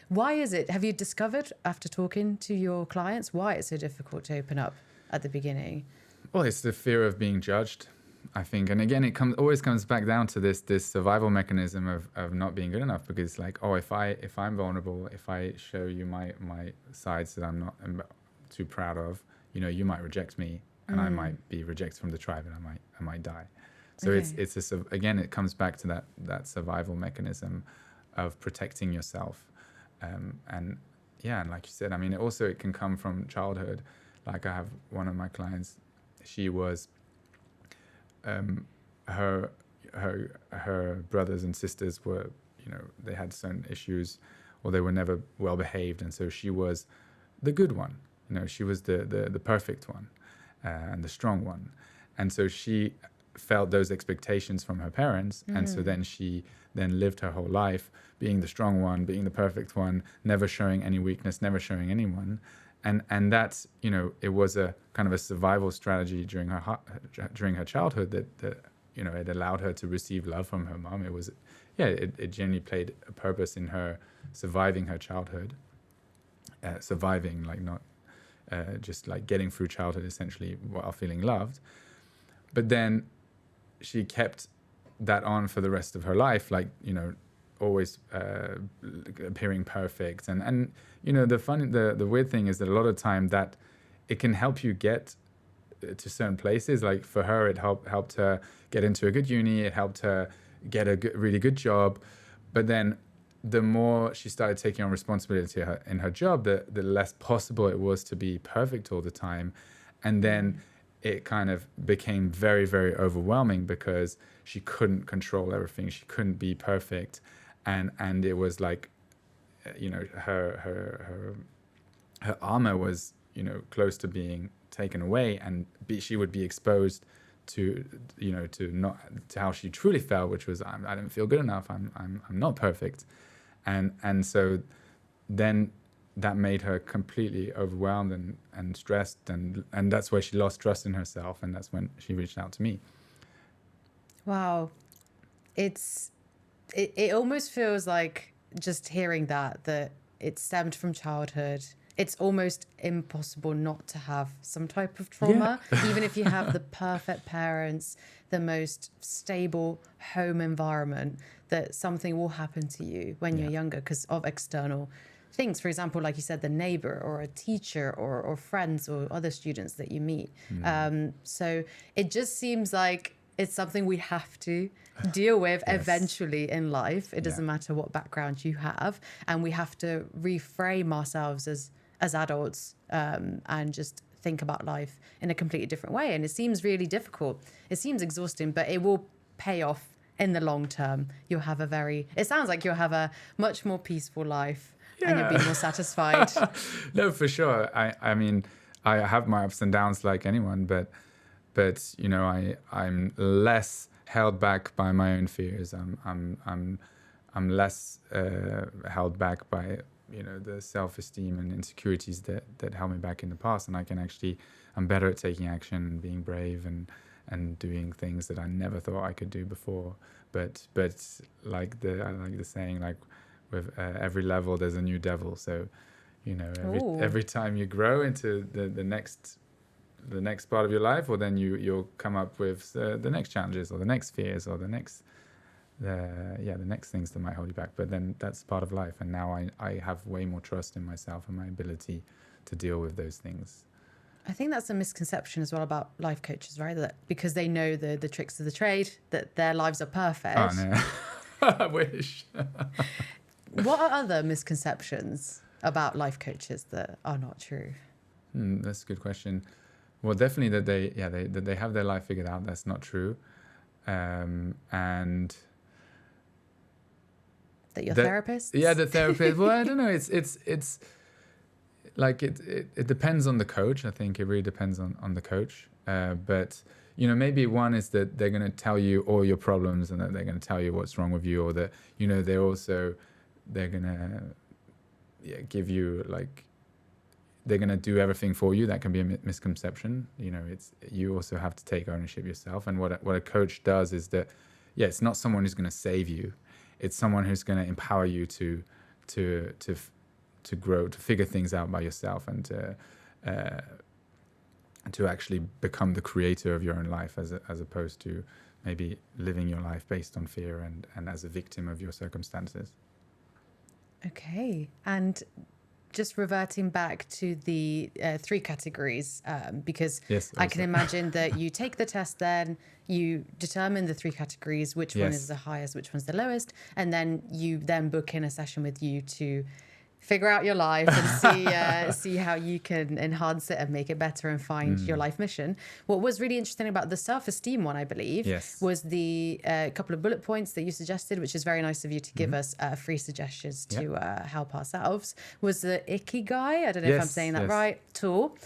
why is it, have you discovered after talking to your clients, why it's so difficult to open up at the beginning? Well, it's the fear of being judged, I think. And again, it always comes back down to this survival mechanism of not being good enough, because it's like, oh, if I'm vulnerable, if I show you my sides that I'm not too proud of, you might reject me, and I might be rejected from the tribe, and I might die. So again, it comes back to that survival mechanism of protecting yourself. And like you said, I mean, it can come from childhood. Like, I have one of my clients, she was, her brothers and sisters were, they had certain issues, or they were never well behaved, and so she was the good one. She was the perfect one, and the strong one, and so she felt those expectations from her parents, and so then she lived her whole life being the strong one, being the perfect one, never showing any weakness, never showing anyone. And that's, it was a kind of a survival strategy during her childhood that it allowed her to receive love from her mom. It genuinely played a purpose in her surviving her childhood, surviving, like, not just like getting through childhood essentially while feeling loved. But then she kept that on for the rest of her life, like, always appearing perfect. And the weird thing is that a lot of time that it can help you get to certain places. Like, for her, it helped her get into a good uni, it helped her get a really good job. But then the more she started taking on responsibility in her job, the less possible it was to be perfect all the time. And then it kind of became very, very overwhelming, because she couldn't control everything. She couldn't be perfect. And it was like, her armor was, close to being taken away, and she would be exposed to how she truly felt, which was, I don't feel good enough. I'm not perfect. And so then that made her completely overwhelmed and stressed, and that's where she lost trust in herself, and that's when she reached out to me. Wow. It almost feels like, just hearing that it stemmed from childhood, it's almost impossible not to have some type of trauma, even if you have the perfect parents, the most stable home environment, that something will happen to you when you're younger because of external things, for example, like you said, the neighbor or a teacher or friends or other students that you meet. So it just seems like it's something we have to deal with eventually in life. It doesn't matter what background you have. And we have to reframe ourselves as adults and just think about life in a completely different way. And it seems really difficult. It seems exhausting, but it will pay off in the long term. It sounds like you'll have a much more peaceful life and you'll be more satisfied. No, for sure. I mean, I have my ups and downs like anyone, but you know, I'm less held back by my own fears. I'm less held back by, you know, the self-esteem and insecurities that held me back in the past, and I'm better at taking action and being brave and doing things that I never thought I could do before. But I like the saying, like, with every level there's a new devil. So, you know, every time you grow into the next part of your life, or then you'll come up with the next challenges or the next fears or the next things that might hold you back. But then that's part of life, and now I have way more trust in myself and my ability to deal with those things. I think that's a misconception as well about life coaches, right? That because they know the tricks of the trade, that their lives are perfect. Oh no. I wish. What are other misconceptions about life coaches that are not true? That's a good question. Well, definitely that they have their life figured out. That's not true. And that you're therapists? Yeah, the therapist. Well, I don't know. It's like it depends on the coach. I think it really depends on the coach. But you know, maybe one is that they're going to tell you all your problems and that they're going to tell you what's wrong with you, or that, you know, they're going to give you, like, they're going to do everything for you. That can be a misconception. You know, you also have to take ownership yourself. And what a coach does is that, it's not someone who's going to save you. It's someone who's going to empower you to grow, to figure things out by yourself, and to actually become the creator of your own life, as opposed to maybe living your life based on fear and as a victim of your circumstances. Okay. And just reverting back to the 3 categories, because I can imagine that you take the test, then you determine the 3 categories, which one is the highest, which one's the lowest, and then you book in a session with you to figure out your life and see how you can enhance it and make it better and find your life mission. What was really interesting about the self-esteem one, I believe, was the couple of bullet points that you suggested, which is very nice of you to give us free suggestions to help ourselves, was the Ikigai, I don't know if I'm saying that right, tool,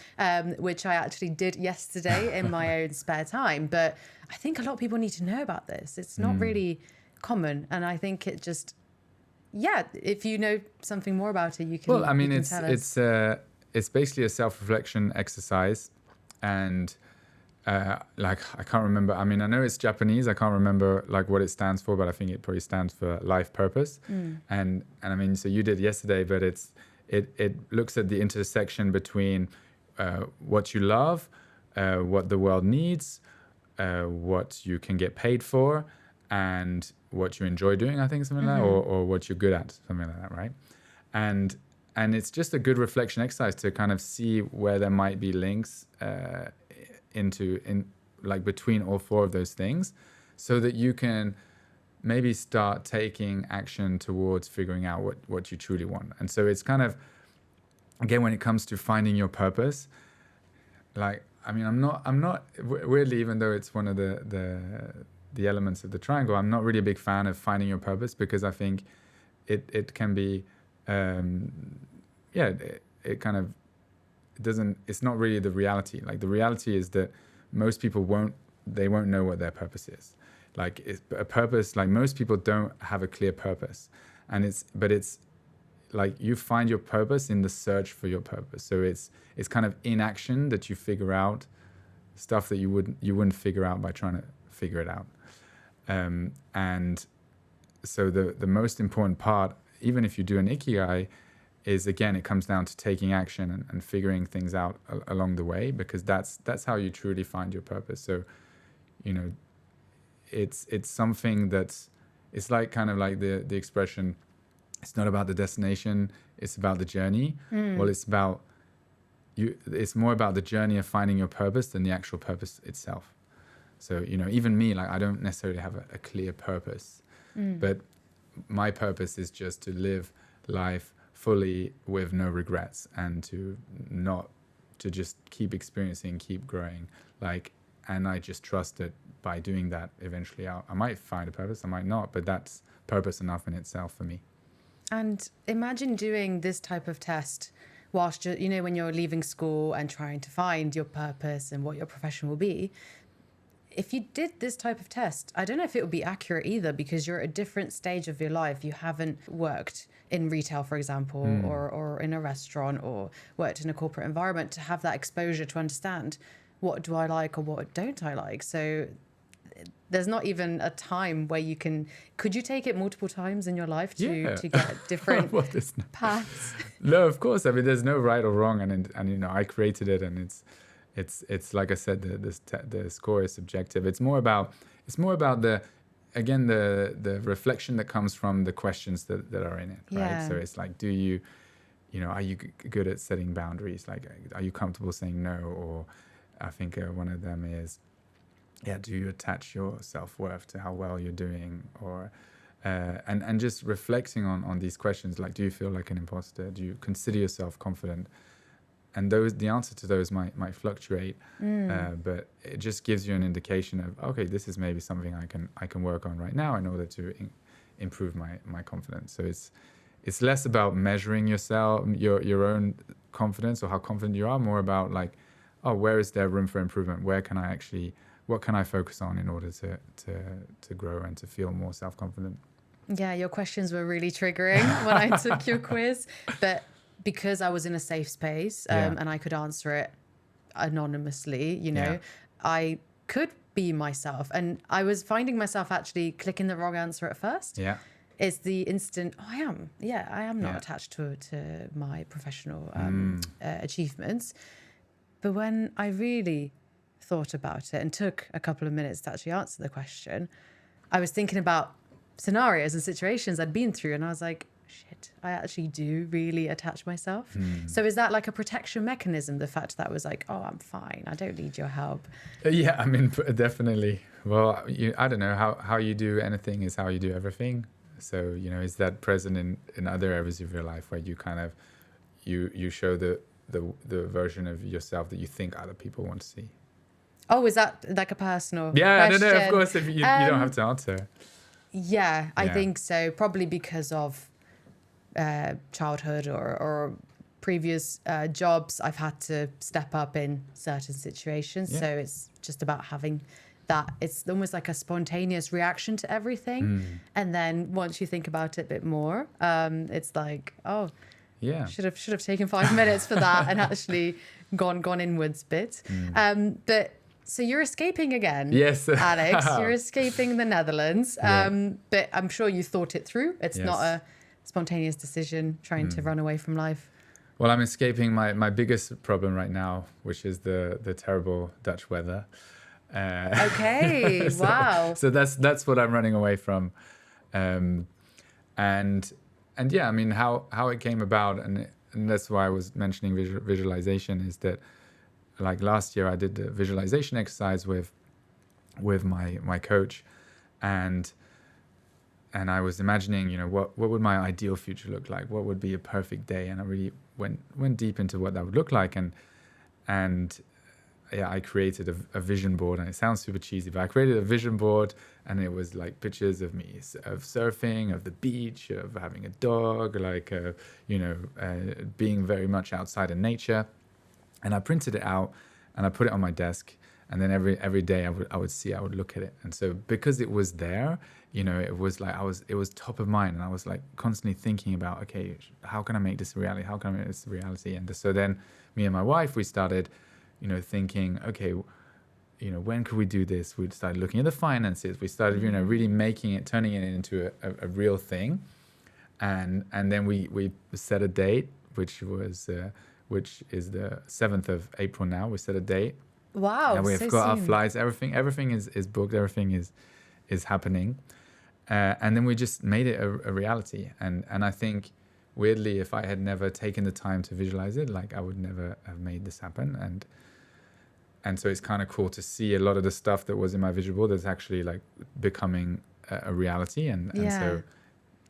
which I actually did yesterday in my own spare time. But I think a lot of people need to know about this. It's not really common, and I think it just... if you know something more about it, you can. Well, I mean, it's basically a self-reflection exercise, and like, I can't remember. I mean, I know it's Japanese. I can't remember like what it stands for, but I think it probably stands for life purpose. And I mean, so you did yesterday, but it looks at the intersection between what you love, what the world needs, what you can get paid for, and what you enjoy doing, I think, something like that, or what you're good at, something like that, right? And it's just a good reflection exercise to kind of see where there might be links between all 4 of those things, so that you can maybe start taking action towards figuring out what you truly want. And so it's kind of, again, when it comes to finding your purpose, like, I mean, I'm not weirdly, even though it's one of the elements of the triangle, I'm not really a big fan of finding your purpose, because I think it can be it's not really the reality. Like, the reality is that most people won't know what their purpose is. Like, a purpose, like, most people don't have a clear purpose, and it's like, you find your purpose in the search for your purpose. So it's kind of in action that you figure out stuff that you wouldn't figure out by trying to figure it out. And so the most important part, even if you do an Ikigai, is, again, it comes down to taking action and figuring things out along the way, because that's how you truly find your purpose. So, you know, it's something it's like, kind of like the expression, it's not about the destination, it's about the journey. Well, it's about it's more about the journey of finding your purpose than the actual purpose itself. So, even me, like, I don't necessarily have a clear purpose, but my purpose is just to live life fully with no regrets, and to just keep experiencing, keep growing, and I just trust that by doing that, eventually I might find a purpose, I might not, but that's purpose enough in itself for me. And imagine doing this type of test whilst when you're leaving school and trying to find your purpose and what your profession will be. If you did this type of test, I don't know if it would be accurate either, because you're at a different stage of your life. You haven't worked in retail, for example, or in a restaurant, or worked in a corporate environment to have that exposure to understand what do I like or what don't I like. So there's not even a time where could you take it multiple times in your life to get different paths? No, of course. I mean, there's no right or wrong. And I created it, and it's like I said, the score is subjective. It's more about the reflection that comes from the questions that are in it, right? So it's like, do you, are you good at setting boundaries? Like, are you comfortable saying no? Or I think one of them is, do you attach your self-worth to how well you're doing? Or and just reflecting on these questions, like, do you feel like an imposter? Do you consider yourself confident? And the answer to those might fluctuate, but it just gives you an indication of, okay, this is maybe something I can work on right now in order to improve my confidence. So it's less about measuring yourself, your own confidence or how confident you are, more about like, oh, where is there room for improvement? What can I focus on in order to grow and to feel more self-confident? Yeah, your questions were really triggering when I took your quiz, but because I was in a safe space and I could answer it anonymously, I could be myself. And I was finding myself actually clicking the wrong answer at first. Yeah. It's the instant, I am not attached to my professional achievements. But when I really thought about it and took a couple of minutes to actually answer the question, I was thinking about scenarios and situations I'd been through, and I was like, shit, I actually do really attach myself. So is that like a protection mechanism, the fact that I was like, oh, I'm fine, I don't need your help? Yeah, I mean, definitely. Well, I don't know, how you do anything is how you do everything. So, is that present in other areas of your life where you kind of, you show the version of yourself that you think other people want to see? Oh, is that like a personal question? I don't know, of course, if you don't have to answer. Yeah, I think so. Probably because of childhood or previous jobs, I've had to step up in certain situations. So it's just about having that. It's almost like a spontaneous reaction to everything. And then once you think about it a bit more, it's like, oh, should have taken 5 minutes for that and actually gone inwards a bit. But so you're escaping again. Yes, Alex, you're escaping the Netherlands. But I'm sure you thought it through. It's not a spontaneous decision trying to run away from life. Well, I'm escaping my biggest problem right now, which is the terrible Dutch weather. Okay, wow. So that's what I'm running away from. And yeah, I mean, how it came about, and that's why I was mentioning visualization, is that like last year I did the visualization exercise with my coach, and I was imagining, what would my ideal future look like? What would be a perfect day? And I really went deep into what that would look like, and I created a vision board, and it sounds super cheesy, but I created a vision board, and it was like pictures of me, of surfing, of the beach, of having a dog, like, being very much outside in nature. And I printed it out and I put it on my desk, and then every day I would look at it. And so because it was there, it was like it was top of mind, and I was like constantly thinking about, okay, how can I make this a reality? How can I make this a reality? And so then me and my wife, we started thinking, okay, when could we do this? We started looking at the finances. We started, really turning it into a real thing. And then we set a date, which is the 7th of April now. We set a date. Wow. And we've so got soon. our flights. Everything is booked. Everything is happening. And then we just made it a reality. And I think, weirdly, if I had never taken the time to visualize it, like I would never have made this happen. And so it's kind of cool to see a lot of the stuff that was in my vision board that's actually like becoming a reality. And so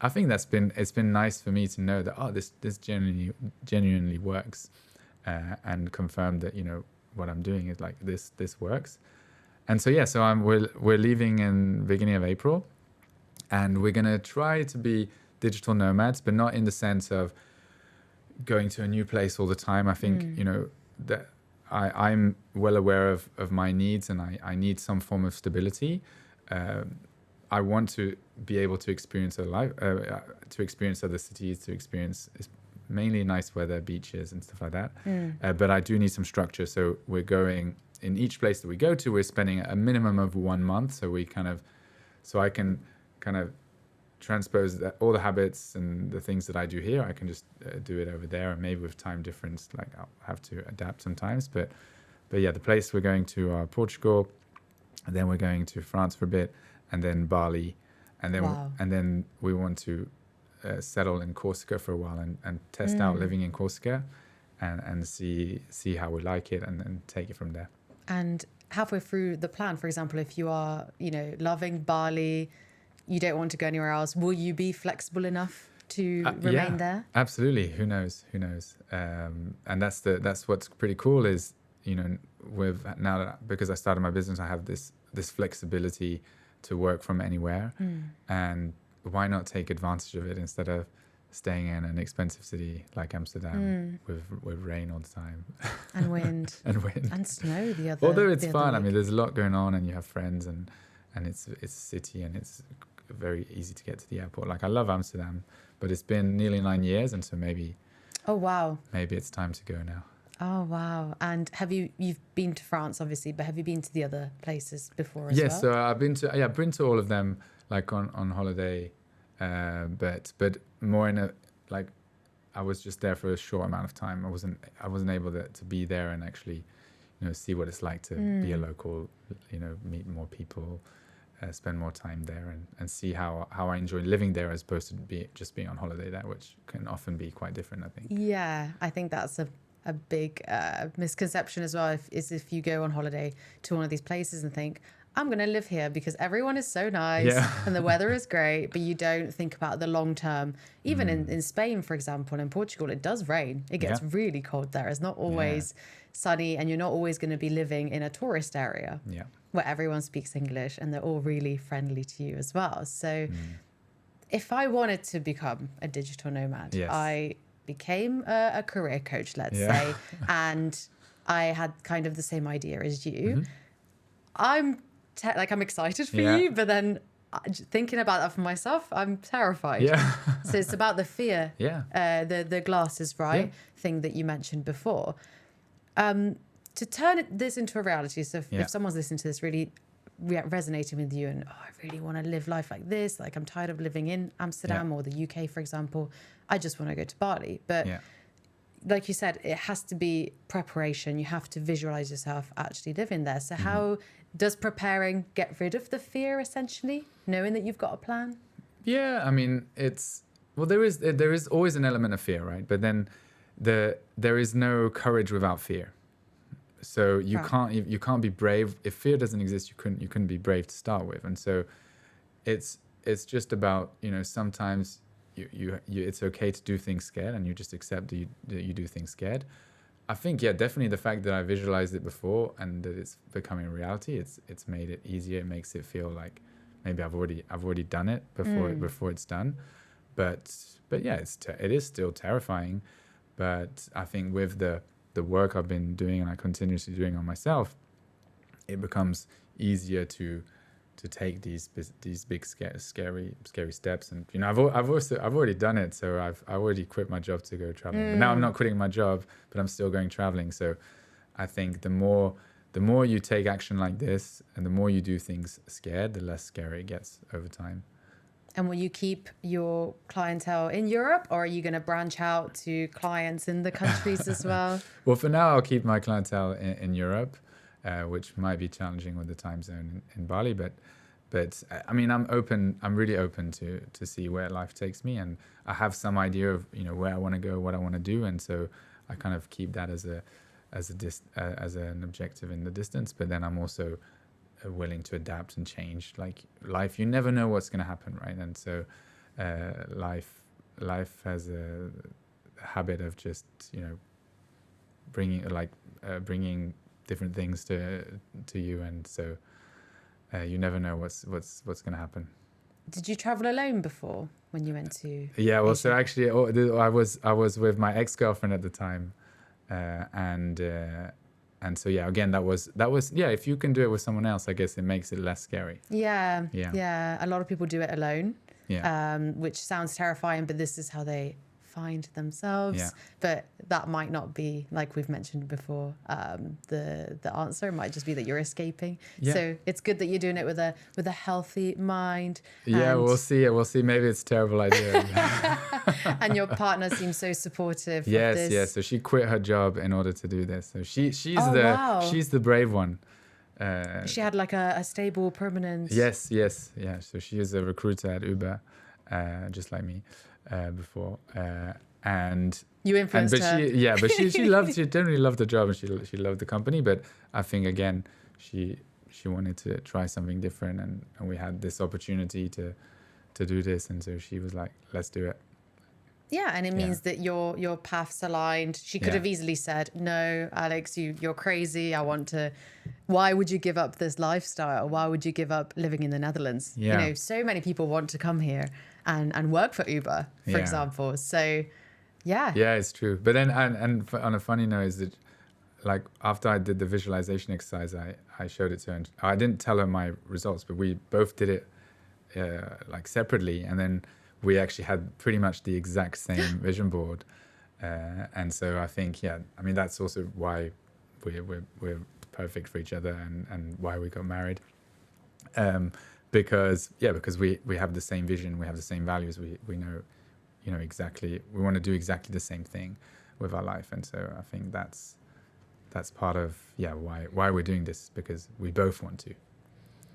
I think it's been nice for me to know that, this genuinely works, and confirm that, what I'm doing is like this works. And so, we're leaving in beginning of April, and we're going to try to be digital nomads, but not in the sense of going to a new place all the time. I think, that I'm well aware of my needs, and I need some form of stability. I want to be able to experience life, to experience other cities, to experience mainly nice weather, beaches and stuff like that. But I do need some structure. So we're going, in each place that we go to, we're spending a minimum of 1 month. So I can kind of transpose all the habits and the things that I do here. I can just do it over there, and maybe with time difference, like I'll have to adapt sometimes. But yeah, the place we're going to are Portugal, and then we're going to France for a bit, and then Bali, and then we want to settle in Corsica for a while and test out living in Corsica, and see how we like it, and then take it from there. And halfway through the plan, for example, if you are, loving Bali, you don't want to go anywhere else, will you be flexible enough to remain there? Absolutely. Who knows? And that's what's pretty cool is, because I started my business, I have this flexibility to work from anywhere. And why not take advantage of it instead of staying in an expensive city like Amsterdam with rain all the time and wind and snow the other. Although it's fun, I mean, there's a lot going on, and you have friends, and it's a city, and it's very easy to get to the airport. Like, I love Amsterdam, but it's been nearly 9 years, and so maybe it's time to go now. Oh wow! And you've been to France, obviously, but have you been to the other places before as well? Yes, so I've been to all of them, like on holiday, but more in I was just there for a short amount of time. I wasn't able to be there and actually, see what it's like to be a local, meet more people, spend more time there, and see how I enjoy living there as opposed to just being on holiday there, which can often be quite different, I think. Yeah, I think that's a big misconception as well, if you go on holiday to one of these places and think, I'm going to live here because everyone is so nice and the weather is great, but you don't think about the long term. Even in Spain, for example, in Portugal, it does rain. It gets really cold there. It's not always sunny, and you're not always going to be living in a tourist area where everyone speaks English and they're all really friendly to you as well. So if I wanted to become a digital nomad, I became a career coach, let's say, and I had kind of the same idea as you. I'm excited for you, but then thinking about that for myself, I'm terrified. So it's about the fear, the glasses, thing that you mentioned before. To turn this into a reality, so if someone's listening to this really resonating with you, and I really want to live life like this, like I'm tired of living in Amsterdam or the UK, for example, I just want to go to Bali. But like you said, it has to be preparation. You have to visualize yourself actually living there. So how does preparing get rid of the fear, essentially, knowing that you've got a plan? Yeah, I mean, there is always an element of fear, right? But then there is no courage without fear. So you can't be brave if fear doesn't exist. You couldn't be brave to start with. And so it's just about, sometimes you it's okay to do things scared, and you just accept that you do things scared. I think, definitely the fact that I visualized it before and that it's becoming a reality, it's made it easier. It makes it feel like maybe I've already done it before it's done. But yeah, it is still terrifying. But I think with the work I've been doing and I continuously doing on myself, it becomes easier to take these big scary steps. And I've already done it, so I already quit my job to go traveling. But now I'm not quitting my job, but I'm still going traveling. So I think the more you take action like this, and the more you do things scared, the less scary it gets over time. And will you keep your clientele in Europe, or are you going to branch out to clients in the countries as well? Well, for now, I'll keep my clientele in Europe, which might be challenging with the time zone in Bali. But But I mean, I'm really open to see where life takes me, and I have some idea of, you know, where I want to go, what I want to do, and so I kind of keep that as an objective in the distance. But then I'm also willing to adapt and change. Like life, you never know what's going to happen, right? And so life has a habit of just, you know, bringing different things to you, and so you never know what's going to happen. Did you travel alone before when you went to Yeah, well, Asia? so actually I was with my ex-girlfriend at the time, and so yeah, again, that was yeah, if you can do it with someone else, I guess it makes it less scary. Yeah. A lot of people do it alone, which sounds terrifying, but this is how they find themselves. Yeah. But that might not be, like we've mentioned before, the answer. It might just be that you're escaping. Yeah. So it's good that you're doing it with a healthy mind. Yeah, and, we'll see. Maybe it's a terrible idea. and your partner seems so supportive of this. Yes. So she quit her job in order to do this. So she's wow. she's the brave one. She had like a stable, permanent. Yes. Yeah. So she is a recruiter at Uber, just like me, before. And you influenced her. But she generally loved the job, and she loved the company. But I think again, she wanted to try something different, and we had this opportunity to do this, and so she was like, let's do it. Yeah, and it means that your paths aligned. She could have easily said, no, Alex, you're crazy. Why would you give up this lifestyle? Why would you give up living in the Netherlands? Yeah. You know, so many people want to come here and work for Uber, for example. So, yeah. Yeah, it's true. But then, and on a funny note, is that like after I did the visualization exercise, I showed it to her. And I didn't tell her my results, but we both did it like separately. And then we actually had pretty much the exact same vision board. And so I think, I mean, that's also why we're perfect for each other, and why we got married. Because we have the same vision, we have the same values, we know, you know, exactly, we want to do exactly the same thing with our life. And so I think that's part of why we're doing this, because we both want to.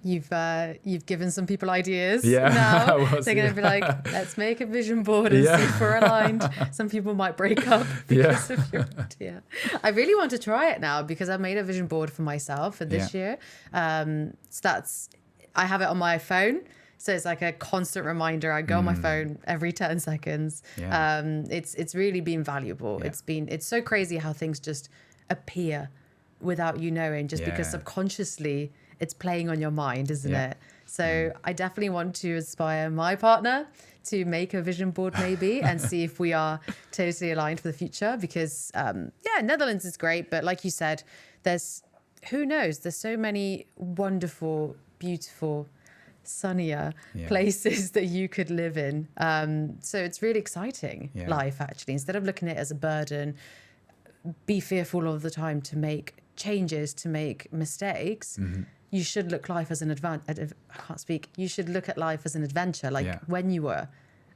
You've given some people ideas. Yeah. Now they're going to be like, let's make a vision board and see if we're aligned. Some people might break up because of your idea. I really want to try it now, because I made a vision board for myself for this year. So I have it on my phone. So it's like a constant reminder. I go on my phone every 10 seconds. Yeah. It's really been valuable. Yeah. It's so crazy how things just appear without you knowing, just because subconsciously it's playing on your mind, isn't it? So I definitely want to inspire my partner to make a vision board maybe and see if we are totally aligned for the future, because Netherlands is great, but like you said, who knows, there's so many wonderful, beautiful, sunnier places that you could live in. So it's really exciting life, actually. Instead of looking at it as a burden, be fearful all the time to make changes, to make mistakes. You should look life as an You should look at life as an adventure, like when you were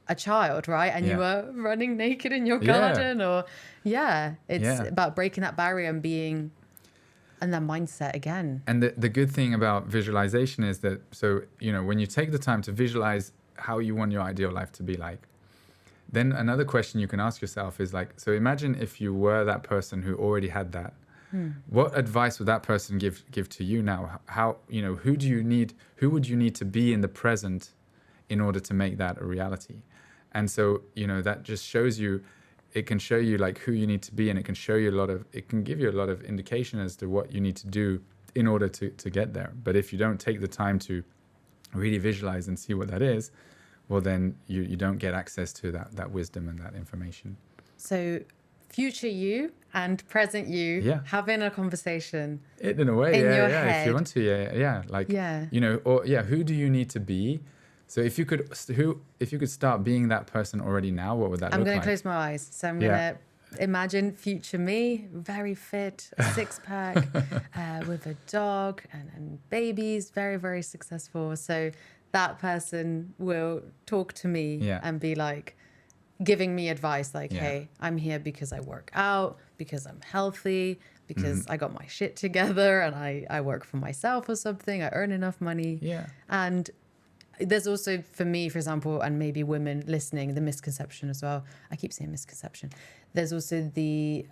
a child, right? And you were running naked in your garden, or it's about breaking that barrier and being in that mindset again. And the good thing about visualization is that, so, you know, when you take the time to visualize how you want your ideal life to be like, then another question you can ask yourself is like, so imagine if you were that person who already had that. What advice would that person give to you now? How, you know, who would you need to be in the present in order to make that a reality? And so, you know, that just shows you, it can show you like who you need to be, and it can give you a lot of indication as to what you need to do in order to get there. But if you don't take the time to really visualize and see what that is, well, then you don't get access to that wisdom and that information. So future you and present you having a conversation in a way, in your head. If you want to, you know, or who do you need to be? So if you could start being that person already now, what would that look like? I'm going to close my eyes. So I'm going to imagine future me, very fit, a six-pack, with a dog and babies, very, very successful. So that person will talk to me and be like, giving me advice like, hey, I'm here because I work out, because I'm healthy, because I got my shit together and I work for myself or something. I earn enough money. Yeah. And there's also, for me, for example, and maybe women listening, the misconception as well. I keep saying misconception. There's also the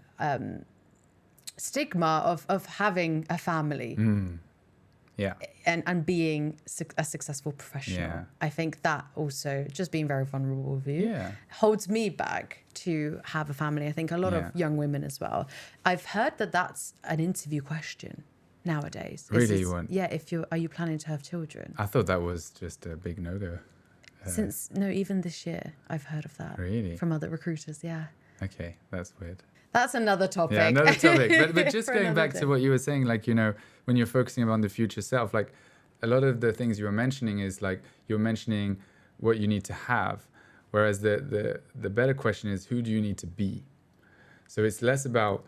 stigma of having a family. Yeah. And being a successful professional. Yeah. I think that also, just being very vulnerable with you, holds me back to have a family. I think a lot of young women as well. I've heard that that's an interview question nowadays. Really? Yeah, are you planning to have children? I thought that was just a big no-go. Even this year, I've heard of that. Really? From other recruiters, yeah. Okay, that's weird. That's another topic. Yeah, another topic. But just going back to what you were saying, like, when you're focusing on the future self, like a lot of the things you were mentioning is like you're mentioning what you need to have. Whereas the better question is, who do you need to be? So it's less about,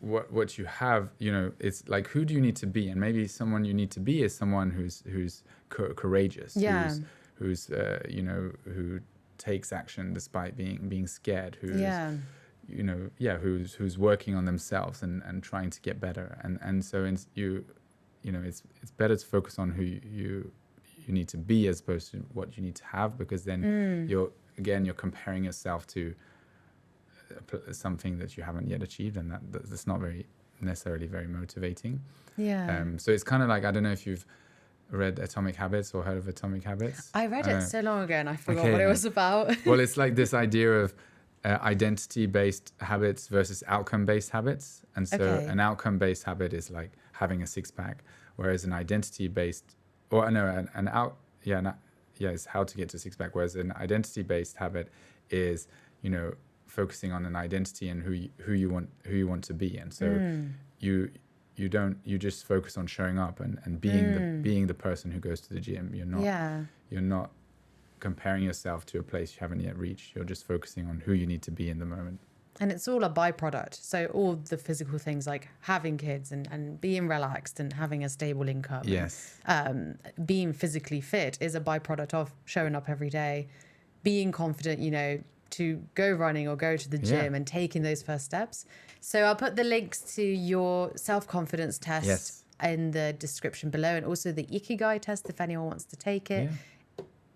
what you have, it's like, who do you need to be? And maybe someone you need to be is someone who's courageous, who's who takes action despite being scared, who's working on themselves and trying to get better. And so it's better to focus on who you need to be as opposed to what you need to have, because then you're comparing yourself to something that you haven't yet achieved, and that's not necessarily very motivating. So it's kind of like, I don't know if you've read Atomic Habits or heard of Atomic Habits. I read it so long ago and I forgot what it was about. Well, it's like this idea of identity-based habits versus outcome-based habits. And so an outcome-based habit is like having a six-pack, whereas an identity-based, it's how to get to six-pack, whereas an identity-based habit is, focusing on an identity and who you want to be. And so you just focus on showing up and being the person who goes to the gym. You're not comparing yourself to a place you haven't yet reached. You're just focusing on who you need to be in the moment. And it's all a byproduct. So all the physical things like having kids and being relaxed and having a stable income. Yes. And, being physically fit is a byproduct of showing up every day, being confident, to go running or go to the gym and taking those first steps. So I'll put the links to your self-confidence test in the description below, and also the Ikigai test if anyone wants to take it. Yeah.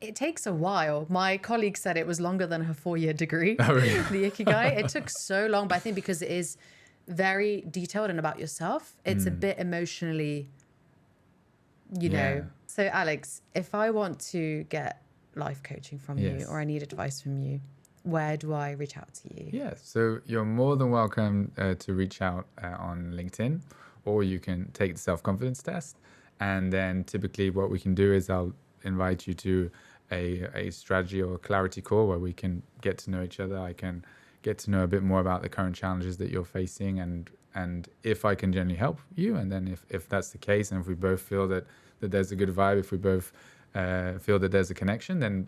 It takes a while. My colleague said it was longer than her 4-year degree. Oh, really? The Ikigai. It took so long, but I think because it is very detailed and about yourself, it's a bit emotionally, So Alex, if I want to get life coaching from you or I need advice from you, where do I reach out to you? Yeah, so you're more than welcome to reach out on LinkedIn, or you can take the self-confidence test. And then typically what we can do is I'll invite you to a strategy or clarity call where we can get to know each other. I can get to know a bit more about the current challenges that you're facing and if I can generally help you. And then if that's the case, and if we both feel that there's a good vibe, if we both feel that there's a connection, then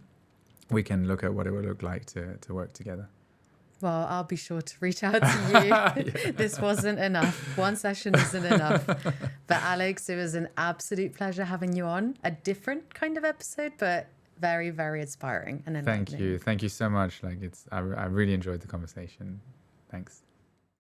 we can look at what it would look like to work together. Well, I'll be sure to reach out to you. This wasn't enough. One session isn't enough. But Alex, it was an absolute pleasure having you on. A different kind of episode, but very, very inspiring and enlightening. Thank you so much. I really enjoyed the conversation. Thanks.